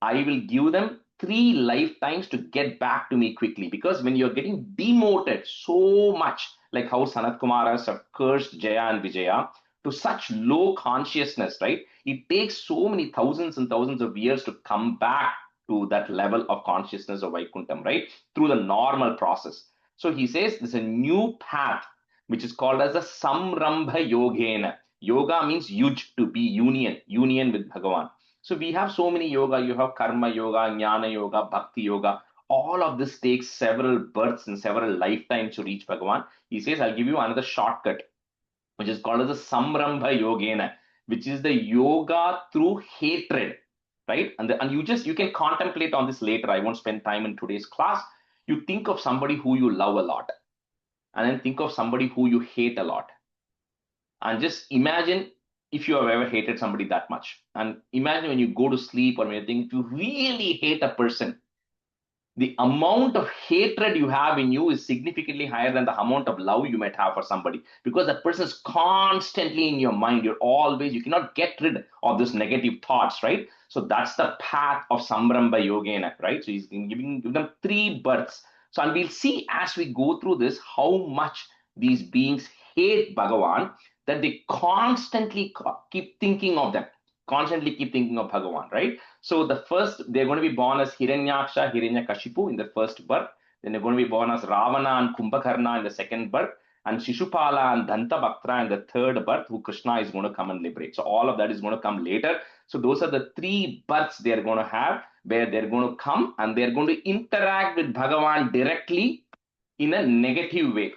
I will give them 3 lifetimes to get back to me quickly. Because when you're getting demoted so much, like how Sanat Kumaras have cursed Jaya and Vijaya, to such low consciousness, right? It takes so many thousands and thousands of years to come back to that level of consciousness of Vaikuntham, right? Through the normal process. So he says there's a new path, which is called as a Samrambha Yogena. Yoga means yuj, to be union with Bhagavan. So we have so many yoga. You have karma yoga, jnana yoga, bhakti yoga. All of this takes several births and several lifetimes to reach Bhagavan. He says, I'll give you another shortcut, which is called as the Samrambha Yogena, which is the yoga through hatred, right? And you can contemplate on this later. I won't spend time in today's class. You think of somebody who you love a lot, and then think of somebody who you hate a lot. And just imagine if you have ever hated somebody that much. And imagine when you go to sleep or when you think, if you really hate a person, the amount of hatred you have in you is significantly higher than the amount of love you might have for somebody, because that person is constantly in your mind. You cannot get rid of those negative thoughts, right? So that's the path of Samrambha Yogena, right? So he's giving them 3 births. So, and we'll see as we go through this how much these beings hate Bhagavan, that they constantly keep thinking of them, constantly keep thinking of Bhagavan, right? So the first, they're going to be born as Hiranyaksha, Hiranyakashipu in the first birth. Then they're going to be born as Ravana and Kumbhakarna in the second birth, and Shishupala and Dantabhaktra in the third birth, who Krishna is going to come and liberate. So all of that is going to come later. So those are the 3 births they're going to have, where they're going to come and they're going to interact with Bhagavan directly in a negative way.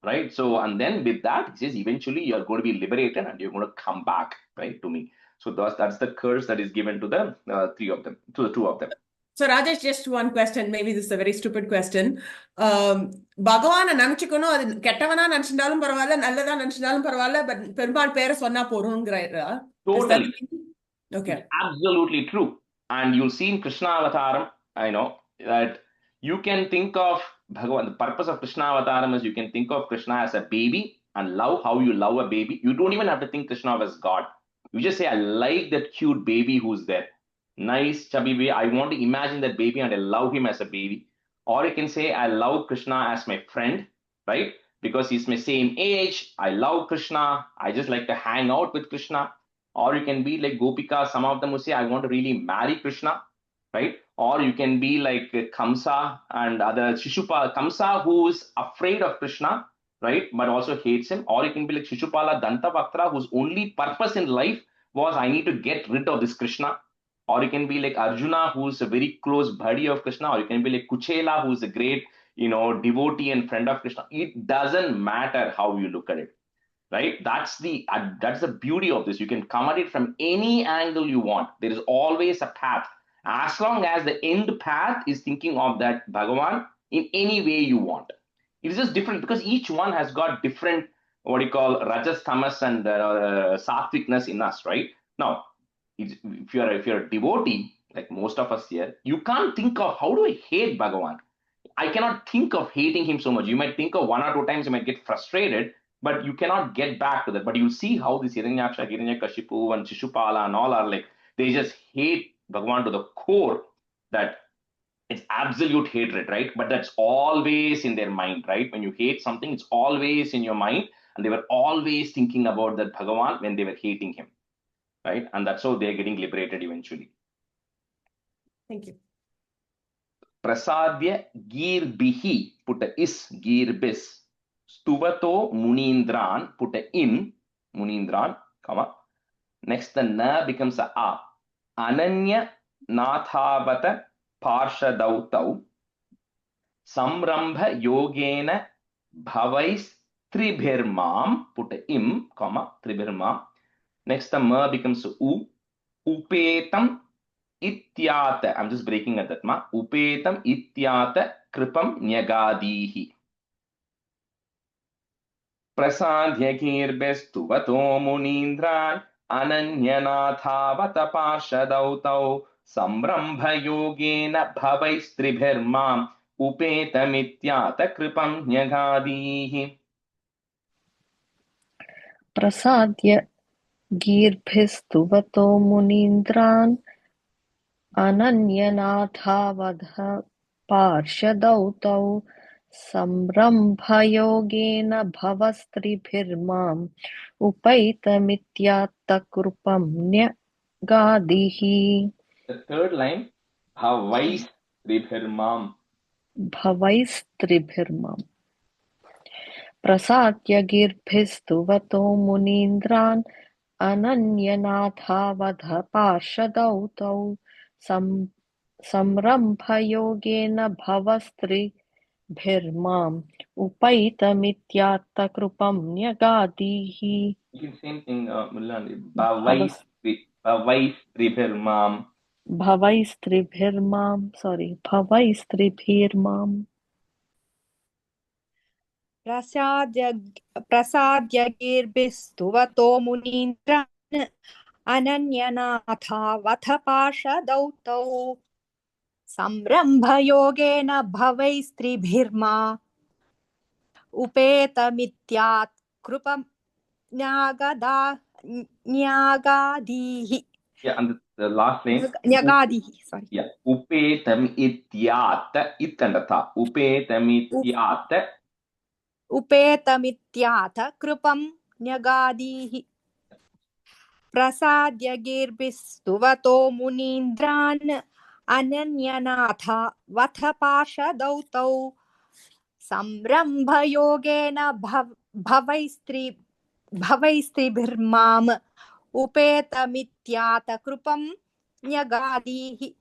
Right? So, and then with that, it says eventually you're going to be liberated and you're going to come back, right, to me. So that's the curse that is given to the 3 of them, to the 2 of them. So Rajesh, just one question. Maybe this is a very stupid question. Bhagavan நினைச்சுக்கணும், அது கெட்டவனா நினைச்சிருந்தாலும் பரவாயில்ல, நல்லதா நினைச்சிருந்தாலும் பரவாயில்ல, but Perumal பேரை சொன்னா போறோம்ங்கறா. Totally. Okay. Absolutely true. And you'll see in Krishna Avataram, I know that you can think of Bhagavan. The purpose of Krishna Avataram is you can think of Krishna as a baby and love how you love a baby. You don't even have to think Krishna as God. You just say, I like that cute baby who's there. Nice, chubby baby. I want to imagine that baby and I love him as a baby. Or you can say, I love Krishna as my friend, right? Because he's my same age. I love Krishna. I just like to hang out with Krishna. Or you can be like Gopika. Some of them will say, I want to really marry Krishna, right? Or you can be like Kamsa and other Shishupala. Kamsa, who is afraid of Krishna, right? But also hates him. Or you can be like Shishupala Dantabhaktra, whose only purpose in life was, I need to get rid of this Krishna. Or you can be like Arjuna, who's a very close buddy of Krishna. Or you can be like Kuchela, who's a great, devotee and friend of Krishna. It doesn't matter how you look at it, right? That's the beauty of this. You can come at it from any angle you want. There is always a path, as long as the end path is thinking of that Bhagavan in any way you want. It is just different, because each one has got different, what you call rajas, tamas, and satvikness in us, right? Now, if you're a devotee, like most of us here, you can't think of how do I hate Bhagavan. I cannot think of hating him so much. You might think of 1 or 2 times, you might get frustrated, but you cannot get back to that. But you'll see how this Hiranyaksha, Hiranyakashipu, and Shishupala and all are like, they just hate Bhagavan to the core, that it's absolute hatred, right? But that's always in their mind, right? When you hate something, it's always in your mind. And they were always thinking about that Bhagavan when they were hating him, right? And that's how they're getting liberated eventually. Thank you. Prasadya Girbihi, put a is, Girbis. Stuvato Munindran, put a in, Munindran, comma. Next, the na becomes a a. Ananya Nathavata Parshadautau. Samrambha Yogena Bhavais Tribhirmam, put a im, comma, Tribhirmam. Next, the ma becomes u. Upetam Ityata, I'm just breaking at that ma. Upetam Ityata Kripam Nyagadihi. Prasadhyakirbestu Vato Munindran Ananyanathavata Parshadautau Samrambha Yogena Bhavaistribhirmam Upetamityata Kripam Nyagadihi. Prasadya Girbhistuvato Munindran Ananyanathavadha Parshadautau Samrambhayogena Bhavastribhirmam Upaitamityatakrupam Nyagadihi. The third line, Bhavaistribhirmam. Bhavaistribhirmam. Prasadya Girbhistuvato Munindran Ananyanathavadha Parshadautau Samrambhayogena Bhavastribhirmam Upaitamityatakrupam Nyagadihi. Same thing, Mullan. Bhavaistribhirmam. Bhavaistribhirmam, sorry, Bhavaistribhirmam. प्रसाद्यगीर्भिस्तुवतो मुनीन्द्रान् अनन्यनाथावथ पार्षदौतौ संरम्भयोगेन भवैस्त्रिभिर्मा उपेतमित्यात् कृपं न्यागादिः. Yeah, and the last name. Nyagadihi, sorry. Yeah, Upetam Ityata, Itandata. Upetamityata. Upetamityata krupam nyagadihi. Prasadya girbistuvato munindran ananyanatha vatha parshadautau samrambhayogena bhavaistribhirmam upetamityata krupam nyagadihi.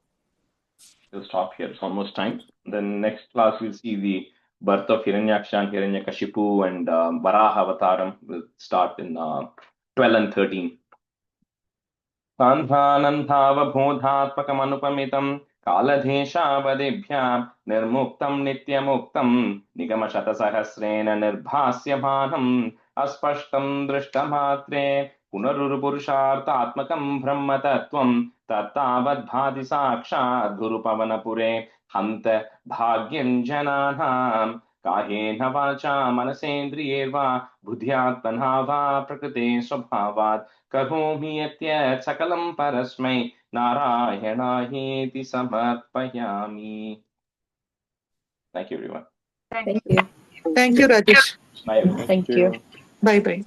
We'll stop here. It's almost time. Then next class we'll see the birth of Hiranyaksha and Hiranyakashipu and Varaha Avataram. Will start in 12 and 13. Sandhananthavabodhatmakamanupamitam kaladheshavadibhyam nirmuktam nityamuktam nigamashatasahasrena nirbhasyamanam aspashtam drishtamatre punarurupurusharthatmakam brahmatattvam tattavadbhati sakshat gurupavanapure hanta bhagyam jananam kahena vacha manasendriyeva buddhyatmanha va prakrite swabhavat Karomi yatyat sakalam parasmai Narayanaayeti samarpayami. Thank you, everyone. Thank you. Thank you, Rajesh. Bye, everyone. Thank you. Bye bye.